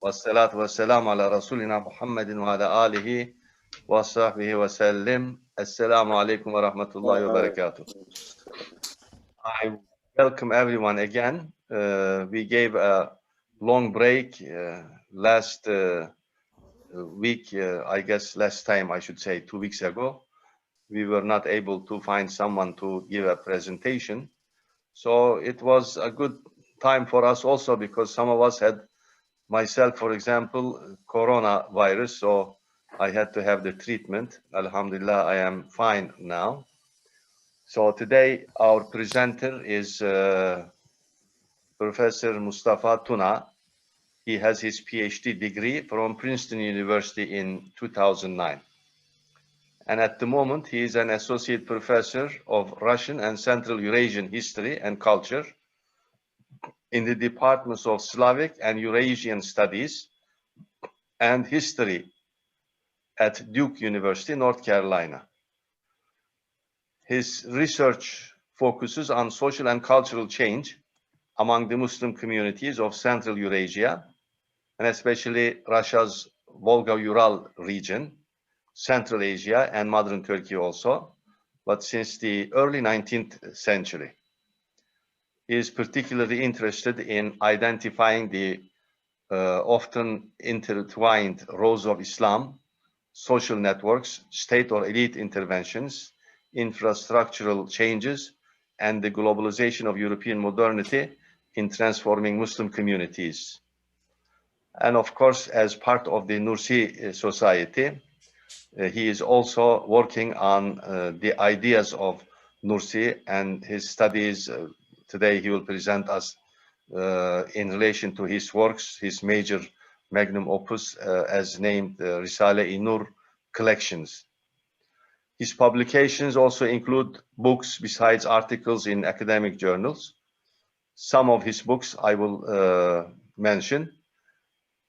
والصلاة والسلام على رسولنا محمد وعلى آله وصحبه وسلم. Assalamu alaikum wa rahmatullahi wa barakatuh. I welcome everyone again. We gave a long break last week, I guess last time I should say 2 weeks ago. We were not able to find someone to give a presentation. So it was a good time for us also because some of us had, myself for example, coronavirus, so I had to have the treatment. Alhamdulillah, I am fine now. So today our presenter is Professor Mustafa Tuna. He has his PhD degree from Princeton University in 2009. And at the moment, he is an associate professor of Russian and Central Eurasian history and culture in the departments of Slavic and Eurasian studies and history at Duke University, North Carolina. His research focuses on social and cultural change among the Muslim communities of Central Eurasia, and especially Russia's Volga-Ural region, Central Asia, and modern Turkey also, but since the early 19th century. He is particularly interested in identifying the often intertwined roles of Islam, social networks, state or elite interventions, infrastructural changes, and the globalization of European modernity in transforming Muslim communities. And of course, as part of the Nursi Society, he is also working on the ideas of Nursi, and his studies today he will present us in relation to his works, his major magnum opus as named Risale-i Nur collections. His publications also include books besides articles in academic journals. Some of his books I will mention.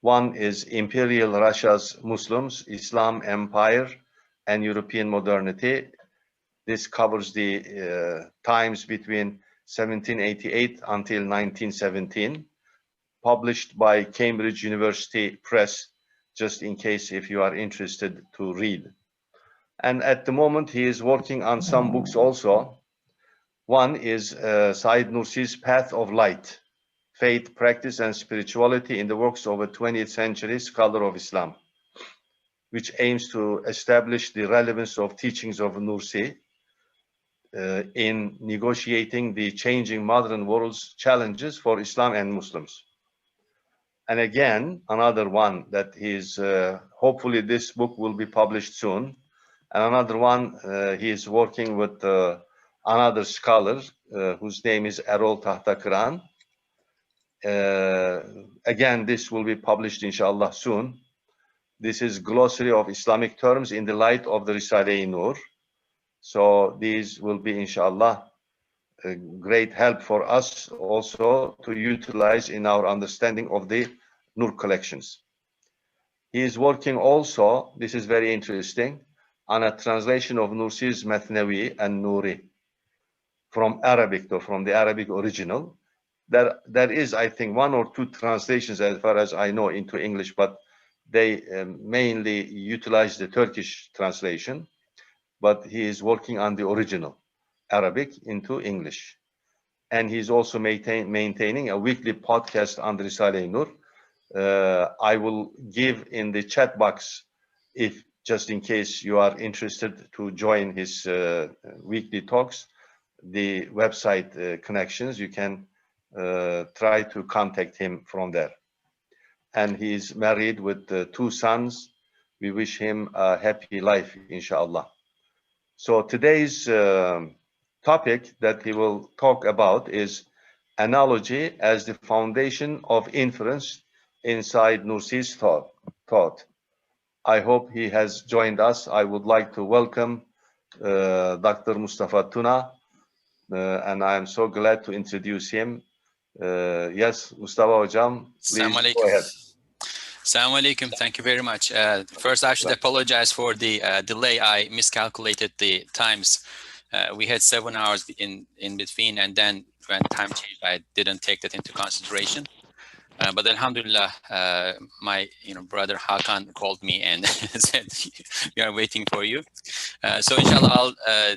One is Imperial Russia's Muslims, Islam Empire and European Modernity. This covers the times between 1788 until 1917, published by Cambridge University Press, just in case if you are interested to read. And at the moment, he is working on some books also. One is Said Nursi's Path of Light, Faith, Practice, and Spirituality in the Works of a 20th Century Scholar of Islam, which aims to establish the relevance of teachings of Nursi in negotiating the changing modern world's challenges for Islam and Muslims. And again, another one that is, hopefully this book will be published soon. And another one, he is working with another scholar whose name is Erol Tahtakıran. Again, this will be published inshallah soon. This is Glossary of Islamic Terms in the Light of the Risale-i Nur. So these will be inshallah a great help for us also to utilize in our understanding of the Nur collections. He is working also, this is very interesting, on a translation of Nursi's Mathnawi and Nuri from Arabic, or from the Arabic original. There is, I think, 1 or 2 translations as far as I know into English, but they mainly utilize the Turkish translation. But he is working on the original Arabic into English. And he's also maintaining a weekly podcast on the Risale-i Nur. I will give in the chat box, if just in case you are interested to join his weekly talks, the website connections. You can try to contact him from there. And he's married with 2 sons. We wish him a happy life, inshallah. So today's topic that he will talk about is analogy as the foundation of inference inside Nursi's thought. I hope he has joined us. I would like to welcome Dr. Mustafa Tuna, and I am so glad to introduce him. Yes, Mustafa Hocam, please go ahead. Assalamu alaikum. Thank you very much. First, I should apologize for the delay. I miscalculated the times. We had 7 hours in between, and then when time changed, I didn't take that into consideration. But Alhamdulillah, my brother Hakan called me and said, we are waiting for you. So inshallah, I'll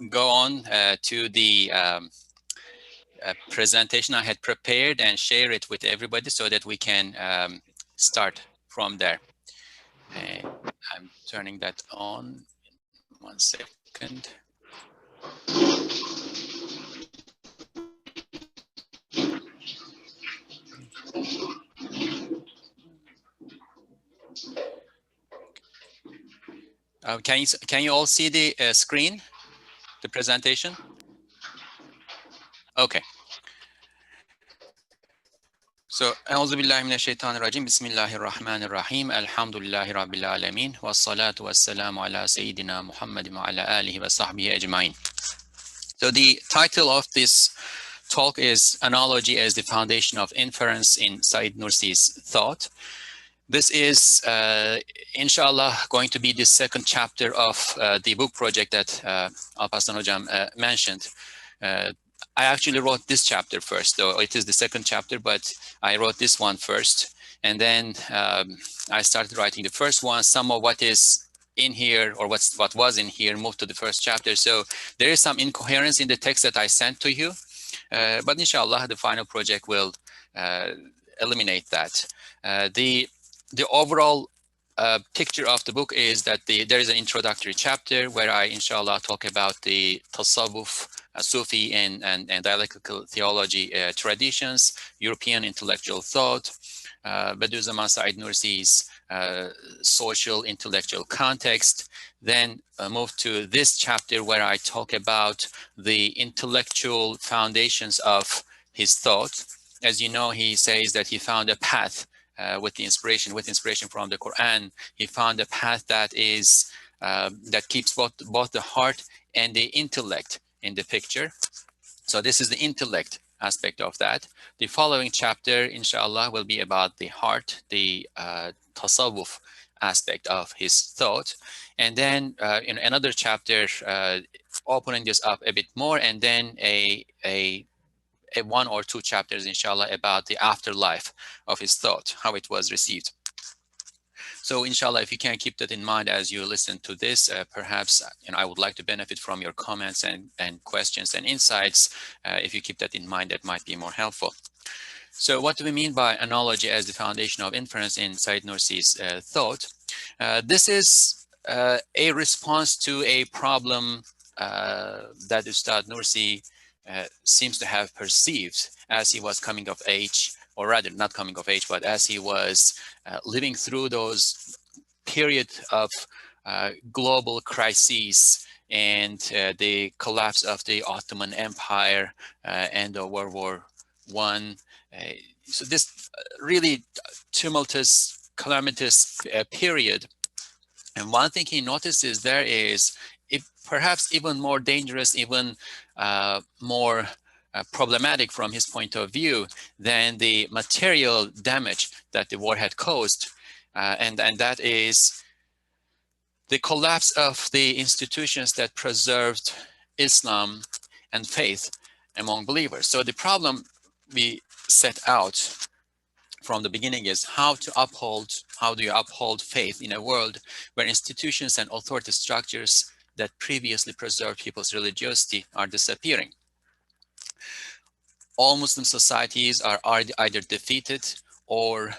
go on to the presentation I had prepared and share it with everybody so that we can start from there. I'm turning that on. 1 second. Can you all see the screen, the presentation? Okay. So, أعوذ بالله من الشيطان الرجيم بسم الله الرحمن الرحيم الحمد لله رب العالمين والصلاة والسلام على سيدنا محمد وعلى آله وصحبه أجمعين. So the title of this talk is Analogy as the Foundation of Inference in Said Nursi's Thought. This is, inshallah, going to be the second chapter of the book project that Al-Pastan Hojam mentioned. I actually wrote this chapter first, though it is the second chapter, but I wrote this one first. And then I started writing the first one. Some of what is in here, or what was in here, moved to the first chapter. So there is some incoherence in the text that I sent to you. But inshallah, the final project will eliminate that. The overall picture of the book is that there is an introductory chapter where I, inshallah, talk about the tasawwuf, Sufi and dialectical theology traditions, European intellectual thought, Bediuzzaman Said Nursi's social intellectual context, then move to this chapter where I talk about the intellectual foundations of his thought. As you know, he says that he found a path with inspiration from the Qur'an. He found a path that is that keeps both the heart and the intellect in the picture. So this is the intellect aspect of that. The following chapter, inshallah, will be about the heart, the tasawwuf aspect of his thought. And then in another chapter, opening this up a bit more, and then a 1 or 2 chapters, inshallah, about the afterlife of his thought, how it was received. So inshallah, if you can keep that in mind as you listen to this, perhaps I would like to benefit from your comments and questions and insights. If you keep that in mind, that might be more helpful. So what do we mean by analogy as the foundation of inference in Said Nursi's thought? This is a response to a problem that Ustad Nursi seems to have perceived as he was coming of age, or rather not coming of age, but as he was living through those period of global crises and the collapse of the Ottoman Empire and World War I. So this really tumultuous, calamitous period. And one thing he notices there is, perhaps even more dangerous, even more problematic from his point of view than the material damage that the war had caused. And that is the collapse of the institutions that preserved Islam and faith among believers. So the problem we set out from the beginning is how do you uphold faith in a world where institutions and authority structures that previously preserved people's religiosity are disappearing. All Muslim societies are either defeated or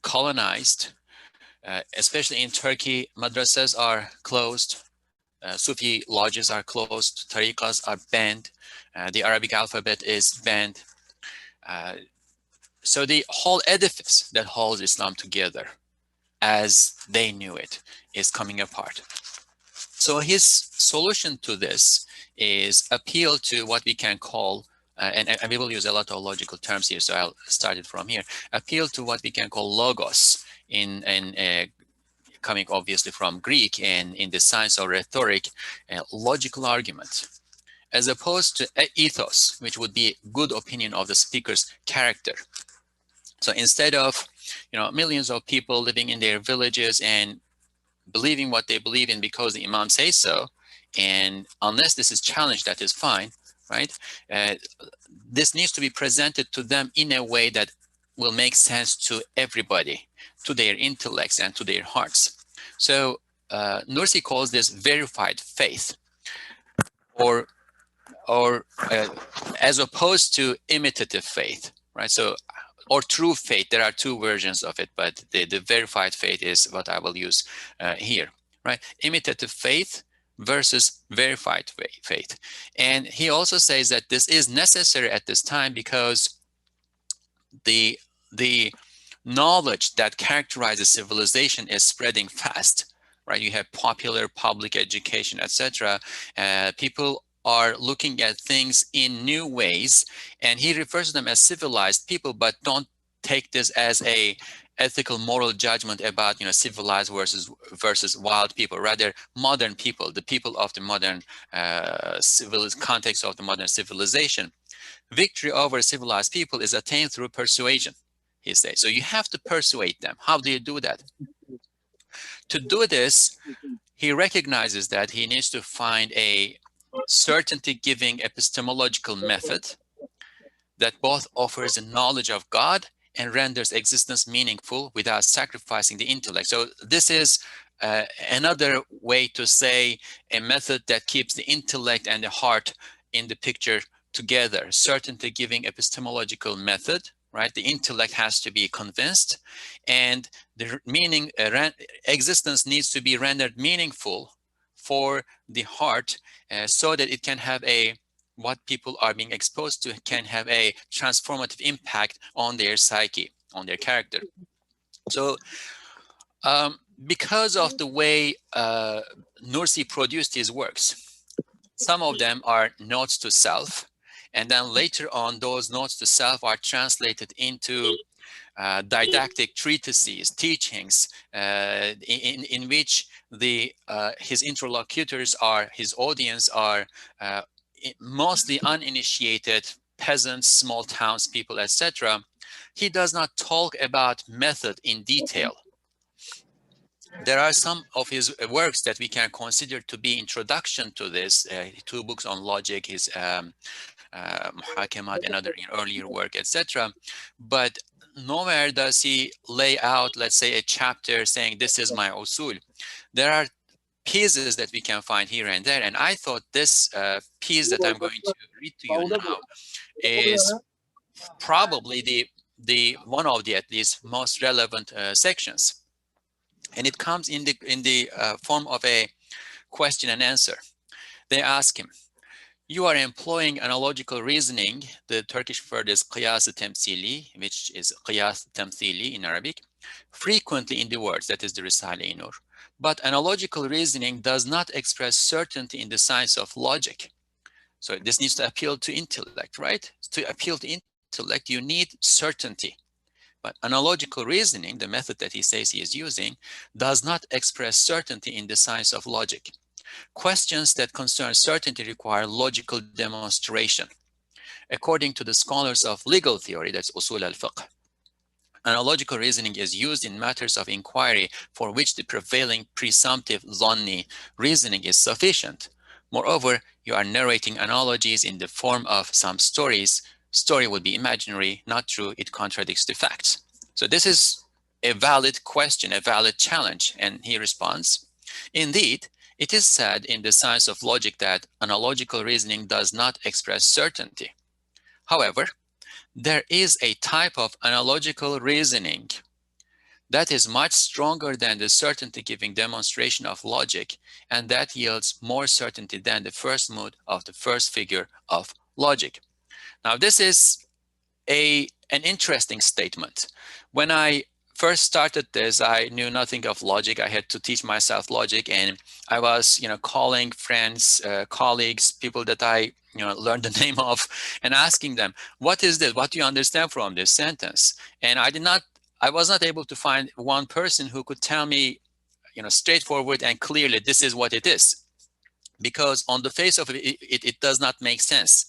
colonized. Especially in Turkey, madrasas are closed, Sufi lodges are closed, tariqas are banned, the Arabic alphabet is banned. So the whole edifice that holds Islam together as they knew it is coming apart. So his solution to this is appeal to what we can call, and we will use a lot of logical terms here, so I'll start it from here, appeal to what we can call logos, coming obviously from Greek, and in the science of rhetoric, logical argument, as opposed to ethos, which would be good opinion of the speaker's character. So instead of millions of people living in their villages and believing what they believe in because the imam says so, and unless this is challenged, that is fine, right? This needs to be presented to them in a way that will make sense to everybody, to their intellects and to their hearts. So Nursi calls this verified faith, or as opposed to imitative faith, right? So, or true faith. There are two versions of it, but the verified faith is what I will use here, right? Imitative faith versus verified faith. And he also says that this is necessary at this time because the knowledge that characterizes civilization is spreading fast, right? You have popular public education, etc. People are looking at things in new ways, and he refers to them as civilized people, but don't take this as a ethical moral judgment about, you know, civilized versus wild people. Rather, modern people, the people of the modern context of the modern civilization. Victory over civilized people is attained through persuasion, he says. So you have to persuade them. How do you do that? To do this, he recognizes that he needs to find a certainty-giving epistemological method that both offers a knowledge of God and renders existence meaningful without sacrificing the intellect. So this is another way to say a method that keeps the intellect and the heart in the picture together. Certainty-giving epistemological method, right? The intellect has to be convinced, and the meaning existence needs to be rendered meaningful for the heart, so that it can have what people are being exposed to can have a transformative impact on their psyche, on their character. So because of the way Nursi produced his works, some of them are notes to self, and then later on those notes to self are translated into didactic treatises, teachings, in which his interlocutors his audience are mostly uninitiated peasants, small townspeople, etc. He does not talk about method in detail. There are some of his works that we can consider to be introduction to this, 2 books on logic, his Muhakemat, another earlier work, etc. But nowhere does he lay out, let's say, a chapter saying this is my usul. There are pieces that we can find here and there, and I thought this piece that I'm going to read to you now is probably the one of the at least most relevant sections, and it comes in the form of a question and answer. They ask him, you are employing analogical reasoning. The Turkish word is qiyās tamthīlī, which is qiyās tamthīlī in Arabic, frequently in the words, that is the Risale-i Nur. But analogical reasoning does not express certainty in the science of logic. So this needs to appeal to intellect, right? To appeal to intellect, you need certainty. But analogical reasoning, the method that he says he is using, does not express certainty in the science of logic. Questions that concern certainty require logical demonstration. According to the scholars of legal theory, that's usul al-fiqh, analogical reasoning is used in matters of inquiry for which the prevailing presumptive zonni reasoning is sufficient. Moreover, you are narrating analogies in the form of some stories. Story would be imaginary, not true, it contradicts the facts. So this is a valid question, a valid challenge, and he responds, indeed, it is said in the science of logic that analogical reasoning does not express certainty. However, there is a type of analogical reasoning that is much stronger than the certainty-giving demonstration of logic, and that yields more certainty than the first mood of the first figure of logic. Now, this is an interesting statement. When I first started this, I knew nothing of logic. I had to teach myself logic, and I was, calling friends, colleagues, people that I, learned the name of, and asking them, "What is this? What do you understand from this sentence?" And I was not able to find one person who could tell me, straightforward and clearly, this is what it is, because on the face of it, it does not make sense.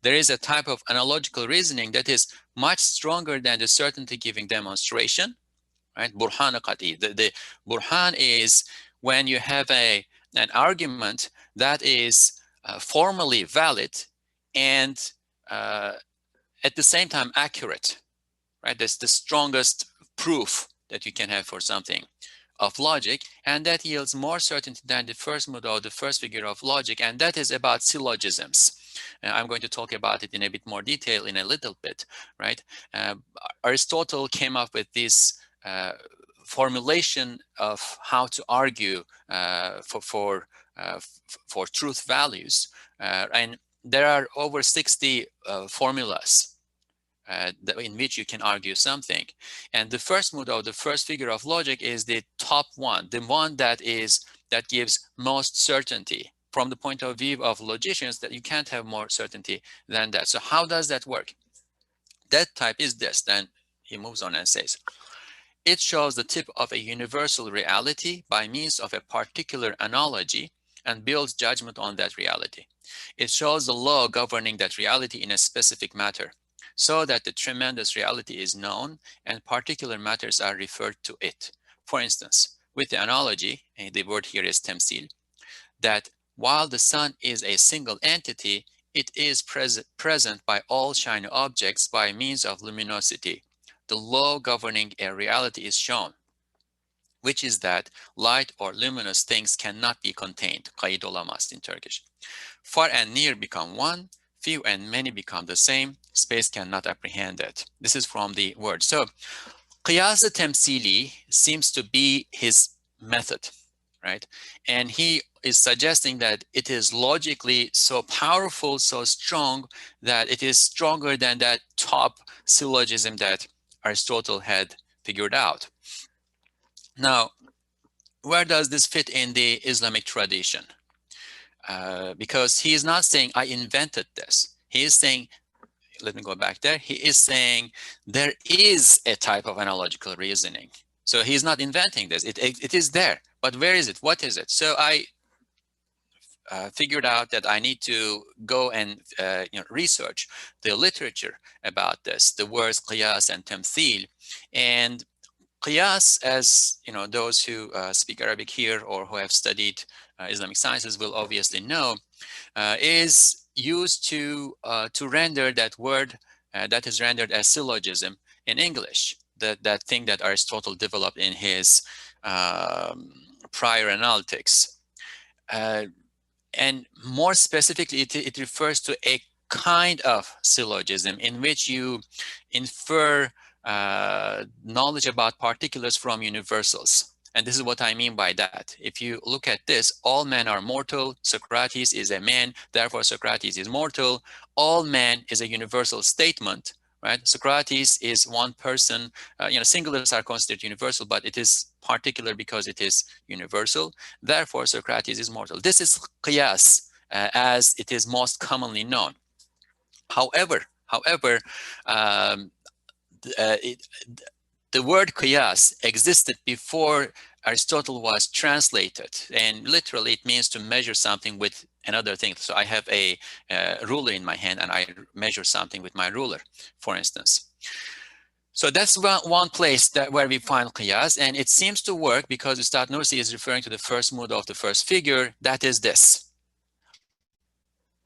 There is a type of analogical reasoning that is much stronger than the certainty-giving demonstration. Right? Burhan qati. The burhan is when you have an argument that is formally valid and at the same time accurate, right? That's the strongest proof that you can have for something of logic, and that yields more certainty than the first mode or the first figure of logic, and that is about syllogisms. I'm going to talk about it in a bit more detail in a little bit, right? Aristotle came up with this formulation of how to argue for truth values, and there are over 60 formulas in which you can argue something. And the first mode or the first figure of logic is the top one, the one that gives most certainty. From the point of view of logicians, that you can't have more certainty than that. So how does that work? That type is this. Then he moves on and says, it shows the tip of a universal reality by means of a particular analogy and builds judgment on that reality. It shows the law governing that reality in a specific matter, so that the tremendous reality is known and particular matters are referred to it. For instance, with the analogy, and the word here is tamthīl, that while the sun is a single entity, it is present by all shiny objects by means of luminosity. The law governing a reality is shown, which is that light or luminous things cannot be contained, kayıt olamaz in Turkish. Far and near become one, few and many become the same, space cannot apprehend it. This is from the word. So, qiyās tamthīlī seems to be his method, right? And he is suggesting that it is logically so powerful, so strong, that it is stronger than that top syllogism that Aristotle had figured out. Now, where does this fit in the Islamic tradition? Because he is not saying, I invented this. He is saying, let me go back there. He is saying there is a type of analogical reasoning. So he's not inventing this. It is there. But where is it? What is it? So I figured out that I need to go and research the literature about this, the words qiyās and tamthīl. And qiyās, as those who speak Arabic here or who have studied Islamic sciences will obviously know, is used to render that word that is rendered as syllogism in English. That thing that Aristotle developed in his prior analytics. And more specifically, it refers to a kind of syllogism in which you infer knowledge about particulars from universals. And this is what I mean by that. If you look at this, all men are mortal. Socrates is a man, therefore Socrates is mortal. All men is a universal statement, right? Socrates is one person. Singulars are considered universal, but it is particular because it is universal. Therefore, Socrates is mortal. This is qiyās, as it is most commonly known. However, the word qiyās existed before Aristotle was translated, and literally it means to measure something with another thing. So I have a ruler in my hand and I measure something with my ruler, for instance. So that's one place where we find qiyās, and it seems to work because Ustad Nursi is referring to the first mood of the first figure. That is this.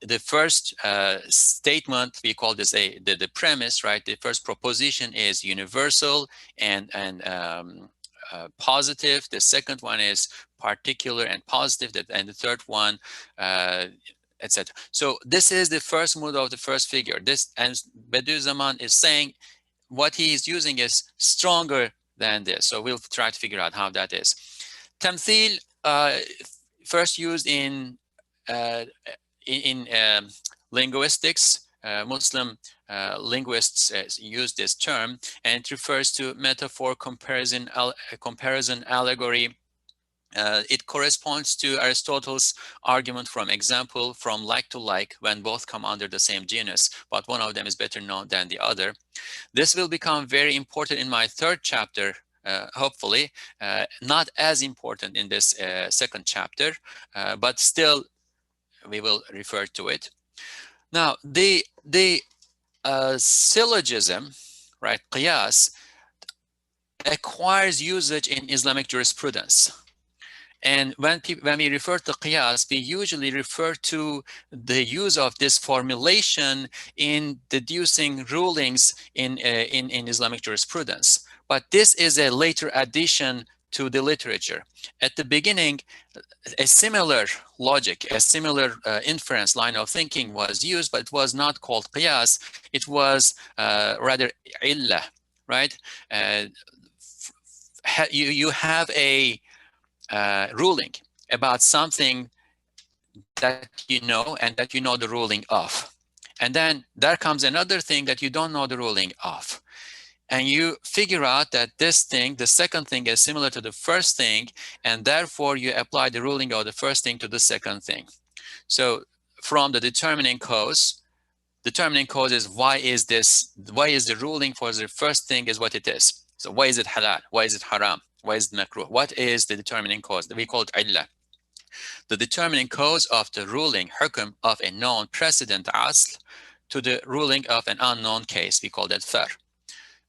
The first statement, we call this the premise, right? The first proposition is universal and positive. The second one is particular and positive, and the third one, etc. So this is the first mood of the first figure. This, and Bediuzzaman is saying what he is using is stronger than this. So we'll try to figure out how that is. Tamthīl, first used in linguistics. Muslim linguists use this term, and it refers to metaphor, comparison, allegory. It corresponds to Aristotle's argument from example, from like to like, when both come under the same genus, but one of them is better known than the other. This will become very important in my third chapter, hopefully, not as important in this second chapter, but still we will refer to it. Now, the syllogism, right, qiyās, acquires usage in Islamic jurisprudence. And when we refer to qiyās, we usually refer to the use of this formulation in deducing rulings in Islamic jurisprudence. But this is a later addition to the literature. At the beginning, a similar logic, a similar inference line of thinking was used, but it was not called qiyās. It was rather illah, right? You have a ruling about something that you know and that you know the ruling of. And then there comes another thing that you don't know the ruling of. And you figure out that this thing, the second thing, is similar to the first thing, and therefore you apply the ruling of the first thing to the second thing. So from the determining cause is why is the ruling for the first thing is what it is. So why is it halal? Why is it haram? Why is it makruh? What is the determining cause? We call it illah. The determining cause of the ruling, hukm, of a known precedent asl to the ruling of an unknown case. We call that far.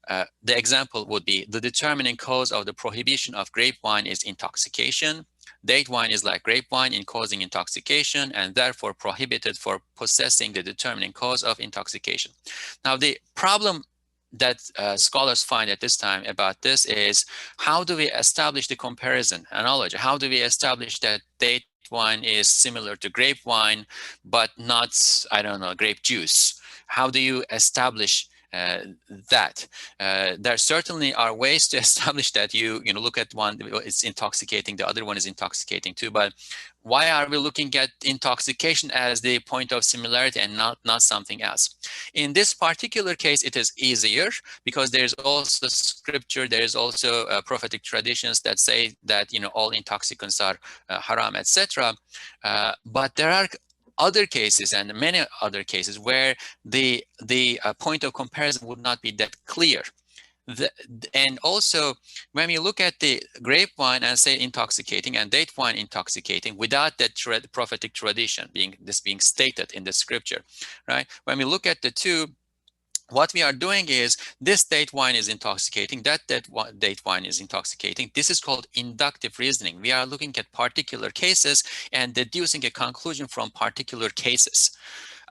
The example would be the determining cause of the prohibition of grape wine is intoxication. Date wine is like grape wine in causing intoxication and therefore prohibited for possessing the determining cause of intoxication. Now, the problem that scholars find at this time about this is, how do we establish the comparison analogy? How do we establish that date wine is similar to grape wine, but not, I don't know, grape juice? How do you establish that? There certainly are ways to establish that. You look at one, it's intoxicating, the other one is intoxicating too, but why are we looking at intoxication as the point of similarity and not something else? In this particular case, it is easier because there's also scripture, there is also prophetic traditions that say that all intoxicants are haram, etc. But there are other cases and many other cases where the point of comparison would not be that clear. And also, when we look at the grape wine and say intoxicating and date wine intoxicating without that prophetic tradition being stated in the scripture, right? When we look at the two, what we are doing is, this date wine is intoxicating, that date wine is intoxicating. This is called inductive reasoning. We are looking at particular cases and deducing a conclusion from particular cases.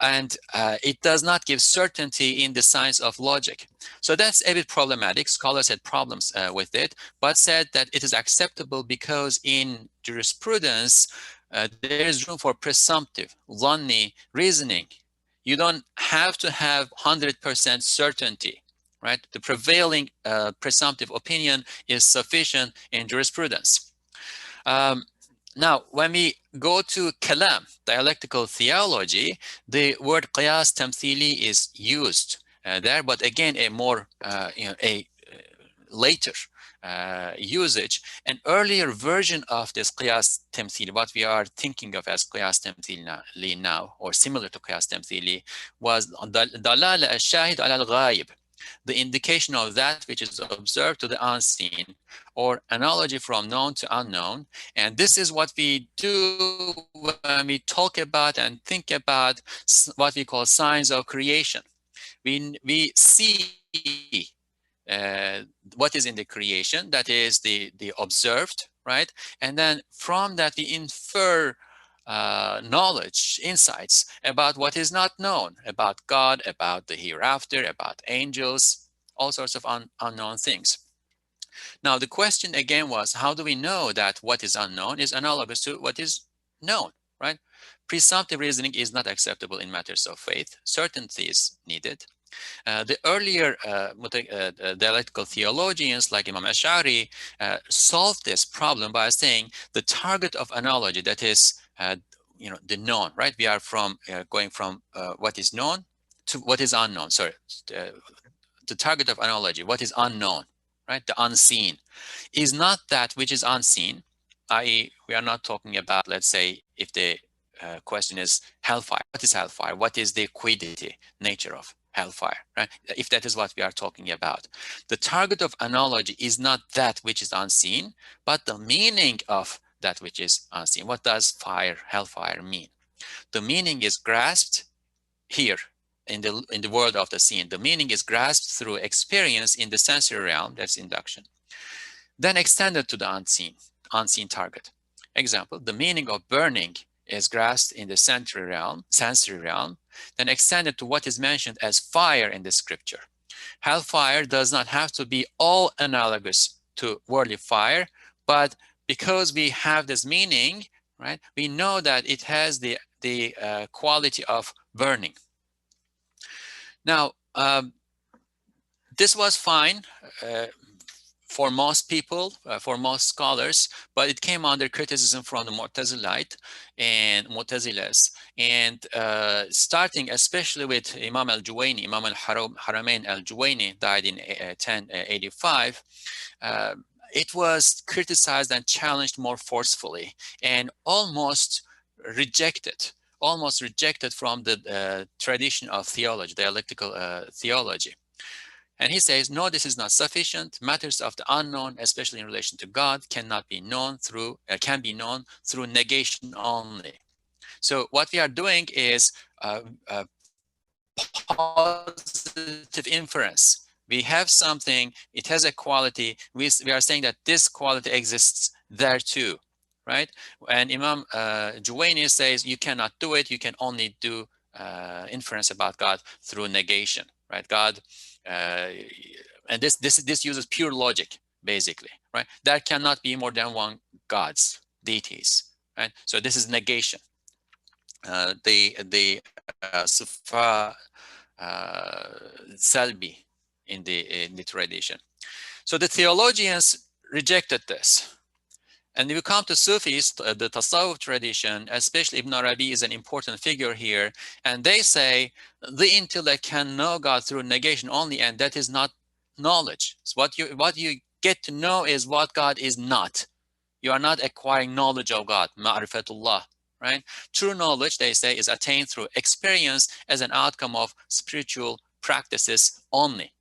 And it does not give certainty in the science of logic. So that's a bit problematic. Scholars had problems with it, but said that it is acceptable because in jurisprudence, there is room for presumptive, dhanni reasoning. You don't have to have 100% certainty, right? The prevailing presumptive opinion is sufficient in jurisprudence. Now, when we go to kalam, dialectical theology, the word qiyās tamthīlī is used there, but again, a more, a later usage. An earlier version of this qiyās tamthīlī, what we are thinking of as qiyās tamthīlī now, or similar to qiyās tamthīlī, was dalala al-shahid al-ghayib, the indication of that which is observed to the unseen, or analogy from known to unknown. And this is what we do when we talk about and think about what we call signs of creation. We see what is in the creation, that is the observed, right? And then from that we infer knowledge, insights about what is not known, about God, about the hereafter, about angels, all sorts of unknown things. Now the question again was, how do we know that what is unknown is analogous to what is known, right? Presumptive reasoning is not acceptable in matters of faith. Certainty is needed. The earlier dialectical theologians like Imam Ash'ari solved this problem by saying the target of analogy, that is the known, right? We are from going from what is known to what is unknown. Sorry, the target of analogy, what is unknown, right? The unseen is not that which is unseen, i.e. we are not talking about, let's say, if the question is hellfire. What is hellfire? What is the quiddity nature of hellfire, right? If that is what we are talking about. The target of analogy is not that which is unseen, but the meaning of that which is unseen. What does hellfire mean? The meaning is grasped here in the world of the seen. The meaning is grasped through experience in the sensory realm, that's induction, then extended to the unseen target. example, the meaning of burning is grasped in the sensory realm, then extended to what is mentioned as fire in the scripture. Hellfire does not have to be all analogous to worldly fire, but because we have this meaning, right, we know that it has the quality of burning. Now, this was fine for most people, for most scholars, but it came under criticism from the Mu'tazilas, and starting especially with Imam al-Juwayni, Imam al-Haramain al-Juwayni died in 1085, it was criticized and challenged more forcefully and almost rejected from the tradition of theology, dialectical theology. And he says, no, this is not sufficient. Matters of the unknown, especially in relation to God, cannot be known through, can be known through negation only. So what we are doing is positive inference. We have something, it has a quality. We are saying that this quality exists there too, right? And Imam Juwayni says you cannot do it. You can only do inference about God through negation, right? God, and this uses pure logic, basically, right? There cannot be more than one gods, deities, right? So this is negation. The Sufa Salbi in the tradition. So the theologians rejected this. And if you come to Sufis, the Tasawwuf tradition, especially Ibn Arabi is an important figure here, and they say the intellect can know God through negation only, and that is not knowledge. So what you get to know is what God is not. You are not acquiring knowledge of God, ma'rifatullah, right? True knowledge, they say, is attained through experience as an outcome of spiritual practices only.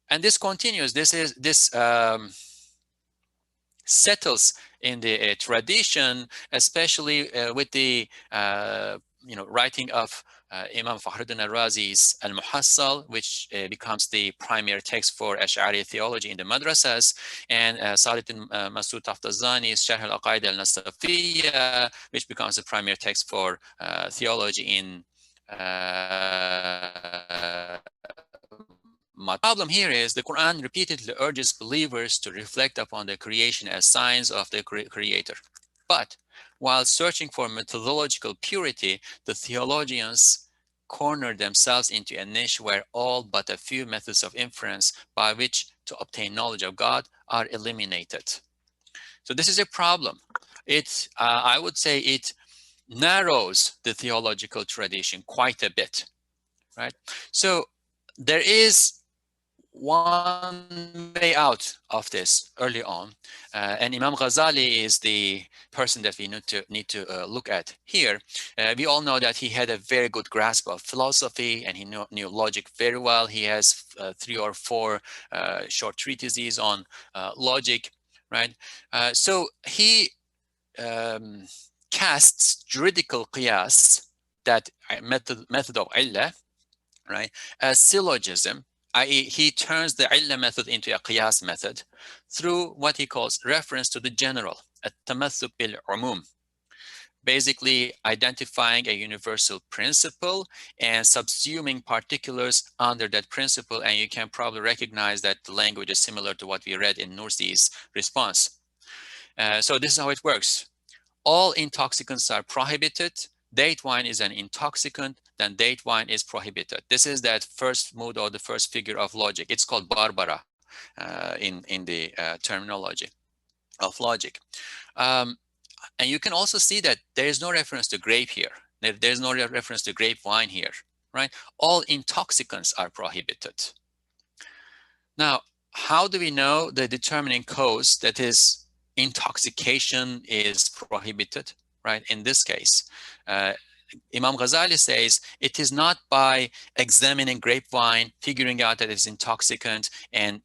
And this continues. This settles in the tradition, especially with the writing of Imam Fakhruddin al-Razi's Al-Muhassal, which becomes the primary text for Ash'ari theology in the madrasas, and Salahuddin Masood Taftazani's Sharh al-Aqaid al-Nasafiyya, which becomes the primary text for theology in my problem here is the Quran repeatedly urges believers to reflect upon the creation as signs of the Creator. But while searching for methodological purity, the theologians corner themselves into a niche where all but a few methods of inference by which to obtain knowledge of God are eliminated. So this is a problem. I would say it narrows the theological tradition quite a bit, right? So there is one way out of this early on, and Imam Ghazali is the person that we need to look at here. We all know that he had a very good grasp of philosophy, and he knew logic very well. He has 3 or 4 short treatises on logic, right? So he casts juridical qiyās, that method of illah, right, as syllogism, i.e. he turns the illah method into a qiyās method through what he calls reference to the general, at-tamaththūl bil-umūm, basically identifying a universal principle and subsuming particulars under that principle. And you can probably recognize that the language is similar to what we read in Nursi's response. So this is how it works. All intoxicants are prohibited. Date wine is an intoxicant, then date wine is prohibited. This is that first mood or the first figure of logic. It's called Barbara in the terminology of logic. And you can also see that there is no reference to grape here. There's no reference to grape wine here, right? All intoxicants are prohibited. Now, how do we know the determining cause, that is, intoxication, is prohibited? Right, in this case, Imam Ghazali says it is not by examining grapevine, figuring out that it's intoxicant and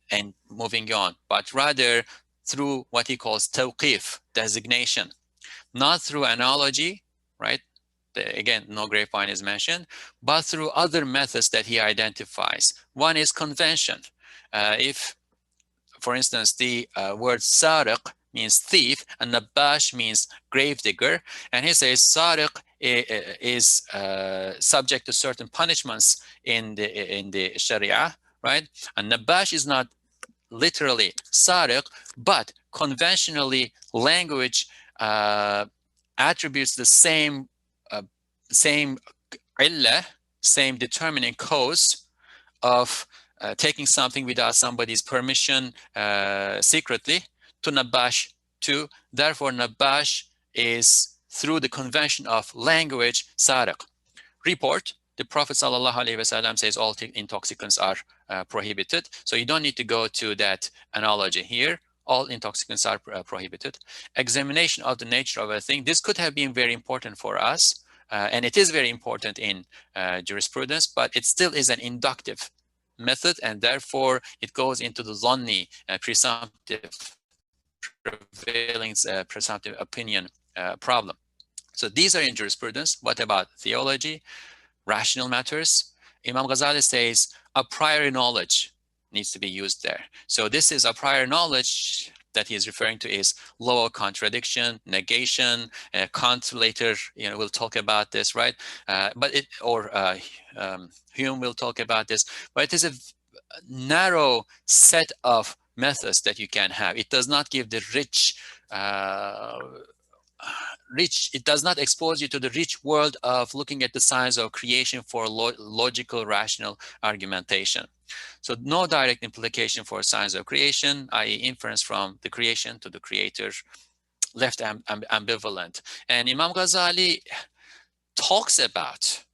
moving on, but rather through what he calls tawqif, designation, not through analogy, right? Again, no grapevine is mentioned, but through other methods that he identifies. One is convention. If, for instance, the word sariq means thief, and nabash means gravedigger. And he says sariq is subject to certain punishments in the Sharia, right? And nabash is not literally sariq, but conventionally language attributes the same illah, same determining cause of taking something without somebody's permission secretly to nabash too. Therefore, nabash is through the convention of language sariq. Report, the Prophet ﷺ says all intoxicants are prohibited. So you don't need to go to that analogy here. All intoxicants are prohibited. Examination of the nature of a thing. This could have been very important for us. And it is very important in jurisprudence, but it still is an inductive method, and therefore it goes into the zonni, presumptive, prevailing presumptive opinion problem. So these are in jurisprudence. What about theology, rational matters? Imam Ghazali says a priori knowledge needs to be used there. So this is a prior knowledge that he is referring to is law of contradiction, negation. Kant later, will talk about this, right? Hume will talk about this. But it is a narrow set of methods that you can have. It does not give the rich. It does not expose you to the rich world of looking at the science of creation for logical, rational argumentation. So no direct implication for science of creation, i.e. inference from the creation to the creator, left ambivalent. And Imam Ghazali talks about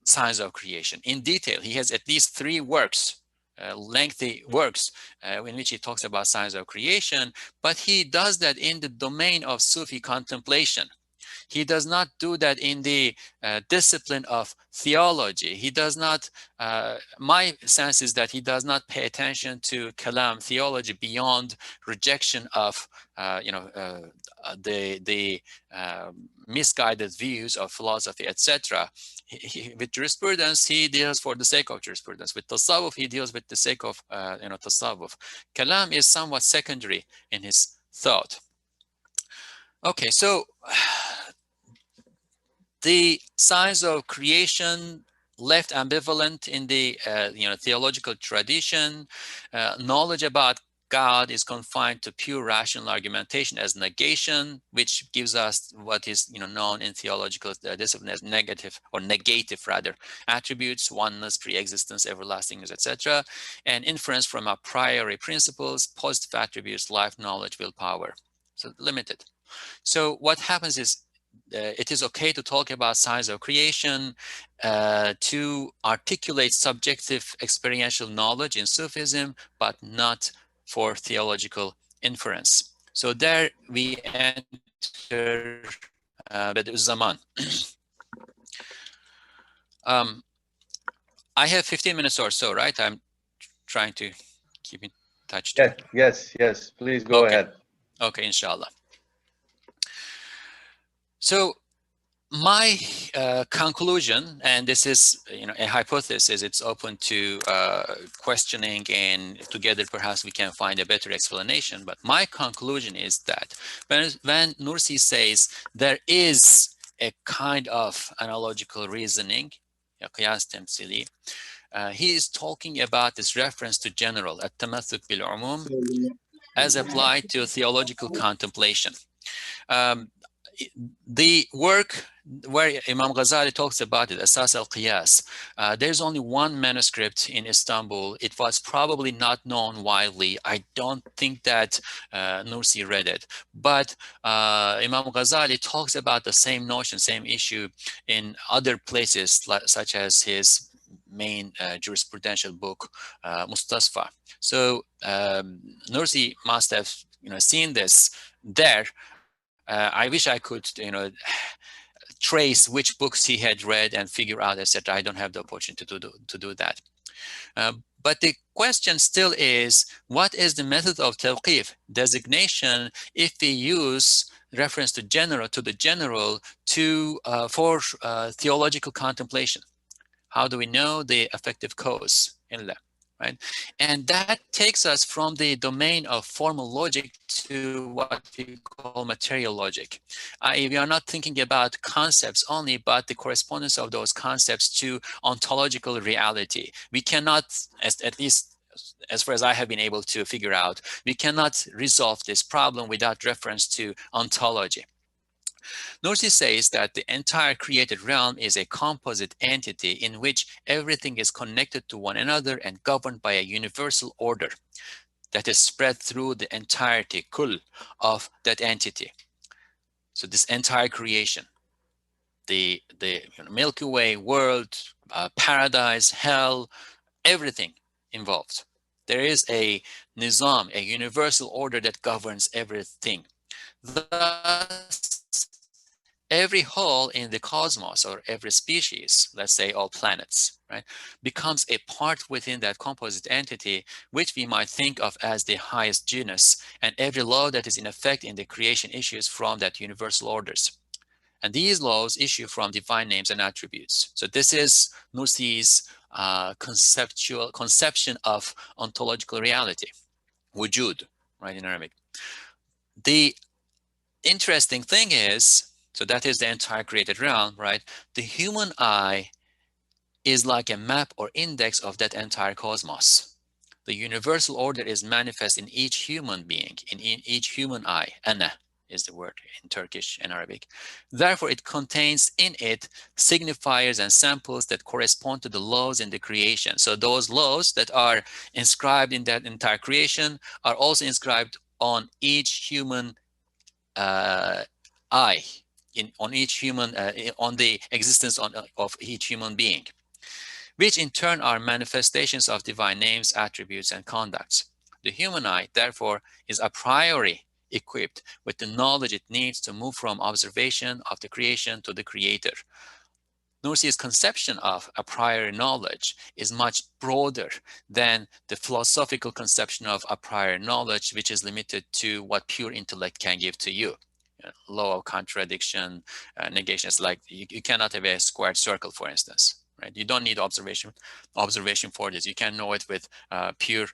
science of creation in detail. He has at least 3 works, lengthy works, in which he talks about science of creation, but he does that in the domain of Sufi contemplation. He does not do that in the discipline of theology. He does not, my sense is that he does not pay attention to kalam, theology, beyond rejection of, the misguided views of philosophy, etc. With jurisprudence, he deals for the sake of jurisprudence. With tasawwuf, he deals with the sake of, tasawwuf. Kalam is somewhat secondary in his thought. Okay, so the science of creation left ambivalent in the theological tradition. Knowledge about God is confined to pure rational argumentation as negation, which gives us what is known in theological discipline as negative or negative rather attributes: oneness, pre-existence, everlastingness, etc. And inference from a priori principles, positive attributes, life, knowledge, willpower. So limited. So what happens is it is okay to talk about science of creation, to articulate subjective experiential knowledge in Sufism, but not for theological inference. So there we enter Bediuzzaman. I have 15 minutes or so, right? I'm trying to keep in touch. Yes. Please go ahead. Okay, inshallah. So my conclusion, and this is a hypothesis, it's open to questioning, and together perhaps we can find a better explanation. But my conclusion is that when Nursi says there is a kind of analogical reasoning, qiyās tamthīlī, he is talking about this reference to general, at-tamthīl bil-umum, as applied to theological contemplation. The work where Imam Ghazali talks about it, Asas al-Qiyās, there's only one manuscript in Istanbul. It was probably not known widely. I don't think that Nursi read it. But Imam Ghazali talks about the same notion, same issue in other places, such as his main jurisprudential book, Mustafa. So Nursi must have seen this there. I wish I could, trace which books he had read and figure out, etc. I don't have the opportunity to do that. But the question still is, what is the method of tawqif, designation, if we use reference to the general for theological contemplation? How do we know the effective cause? Right? And that takes us from the domain of formal logic to what we call material logic. We are not thinking about concepts only, but the correspondence of those concepts to ontological reality. We cannot, at least as far as I have been able to figure out, we cannot resolve this problem without reference to ontology. Nursi says that the entire created realm is a composite entity in which everything is connected to one another and governed by a universal order that is spread through the entirety, kull, of that entity. So this entire creation, the Milky Way, world, paradise, hell, everything involved. There is a nizam, a universal order that governs everything. Thus, every whole in the cosmos, or every species, let's say all planets, right, becomes a part within that composite entity, which we might think of as the highest genus, and every law that is in effect in the creation issues from that universal orders. And these laws issue from divine names and attributes. So this is Nursi's conception of ontological reality, wujud, right, in Arabic. The interesting thing is, so that is the entire created realm, right? The human eye is like a map or index of that entire cosmos. The universal order is manifest in each human being, in each human eye. Ana is the word in Turkish and Arabic. Therefore, it contains in it signifiers and samples that correspond to the laws in the creation. So those laws that are inscribed in that entire creation are also inscribed on each human eye, on each human, on the existence of each human being, which in turn are manifestations of divine names, attributes, and conducts. The human eye, therefore, is a priori equipped with the knowledge it needs to move from observation of the creation to the creator. Nursi's conception of a priori knowledge is much broader than the philosophical conception of a priori knowledge, which is limited to what pure intellect can give to you. Law of contradiction, negations, like you cannot have a squared circle, for instance. Right? You don't need observation for this. You can know it with pure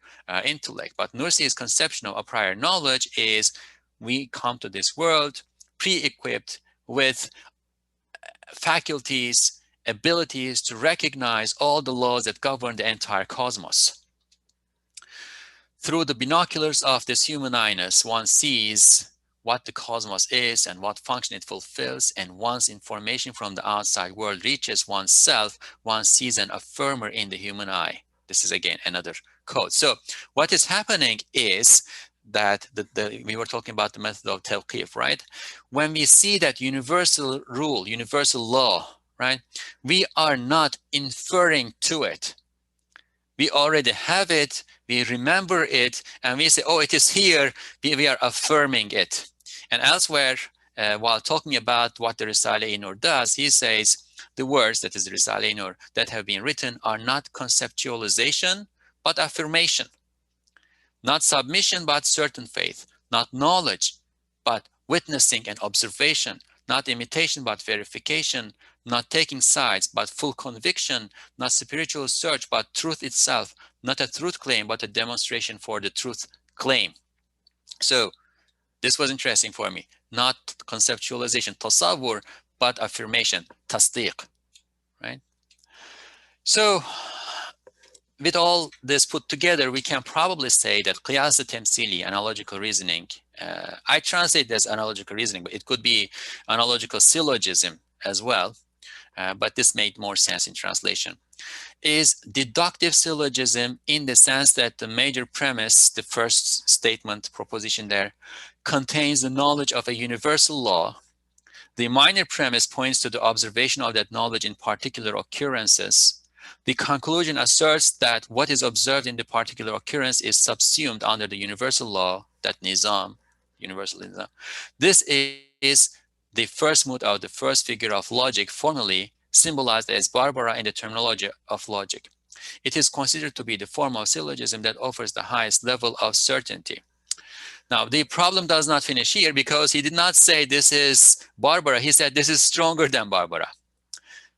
intellect. But Nursi's conception of a prior knowledge is we come to this world pre-equipped with faculties, abilities to recognize all the laws that govern the entire cosmos. Through the binoculars of this human eye-ness, one sees what the cosmos is and what function it fulfills, and once information from the outside world reaches oneself, one sees an affirmer in the human eye. This is again another quote. So what is happening is that we were talking about the method of tawqif, right? When we see that universal rule, universal law, right, we are not inferring to it. We already have it, we remember it, and we say, oh, it is here, we are affirming it. And elsewhere, while talking about what the Risale-i Nur does, he says the words, that is the Risale-i Nur, that have been written are not conceptualization, but affirmation. Not submission, but certain faith. Not knowledge, but witnessing and observation. Not imitation, but verification. Not taking sides, but full conviction. Not spiritual search, but truth itself. Not a truth claim, but a demonstration for the truth claim. So this was interesting for me. Not conceptualization, tasawwur, but affirmation, tasdiq, right? So with all this put together, we can probably say that qiyās tamthīlī, analogical reasoning, I translate as analogical reasoning, but it could be analogical syllogism as well, but this made more sense in translation, is deductive syllogism in the sense that the major premise, the first statement, proposition there, contains the knowledge of a universal law. The minor premise points to the observation of that knowledge in particular occurrences. The conclusion asserts that what is observed in the particular occurrence is subsumed under the universal law, that nizam, universal nizam. This is the first mood of the first figure of logic, formally symbolized as Barbara in the terminology of logic. It is considered to be the form of syllogism that offers the highest level of certainty. Now, the problem does not finish here, because he did not say this is Barbara. He said this is stronger than Barbara.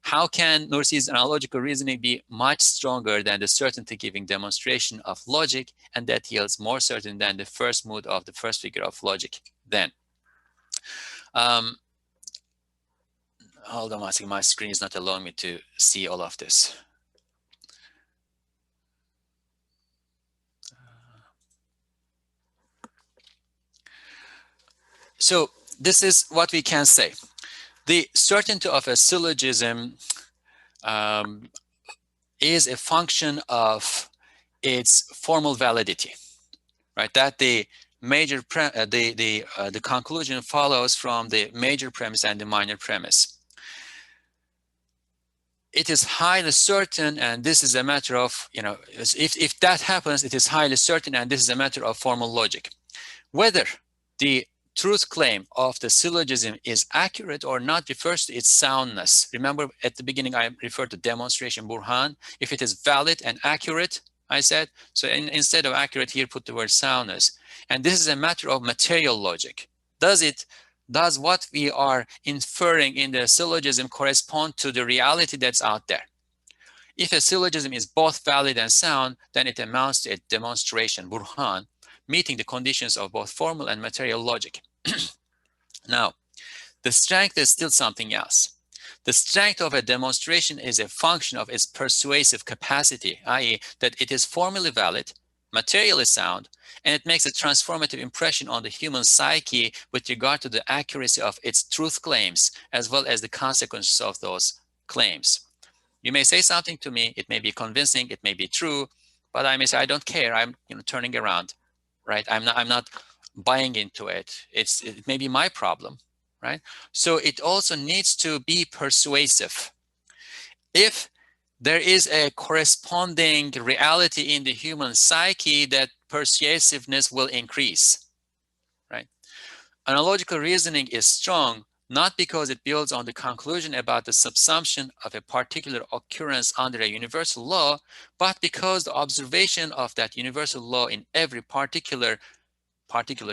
How can Nursi's analogical reasoning be much stronger than the certainty-giving demonstration of logic, and that yields more certain than the first mood of the first figure of logic? Then, hold on one second, my screen is not allowing me to see all of this. So this is what we can say. The certainty of a syllogism is a function of its formal validity, right? That the major the conclusion follows from the major premise and the minor premise. It is highly certain, and this is a matter of, you know, if that happens, it is highly certain, and this is a matter of formal logic. Whether the truth claim of the syllogism is accurate or not refers to its soundness. Remember at the beginning I referred to demonstration, burhan. If it is valid and accurate, I said, so instead of accurate here put the word soundness. And this is a matter of material logic. Does what we are inferring in the syllogism correspond to the reality that's out there? If a syllogism is both valid and sound, then it amounts to a demonstration, burhan, meeting the conditions of both formal and material logic. Now, the strength is still something else. The strength of a demonstration is a function of its persuasive capacity, i.e., that it is formally valid, materially sound, and it makes a transformative impression on the human psyche with regard to the accuracy of its truth claims, as well as the consequences of those claims. You may say something to me, it may be convincing, it may be true, but I may say, I don't care, I'm turning around, right? I'm not buying into it. It may be my problem, right? So it also needs to be persuasive. If there is a corresponding reality in the human psyche, that persuasiveness will increase, right? Analogical reasoning is strong, not because it builds on the conclusion about the subsumption of a particular occurrence under a universal law, but because the observation of that universal law in every particular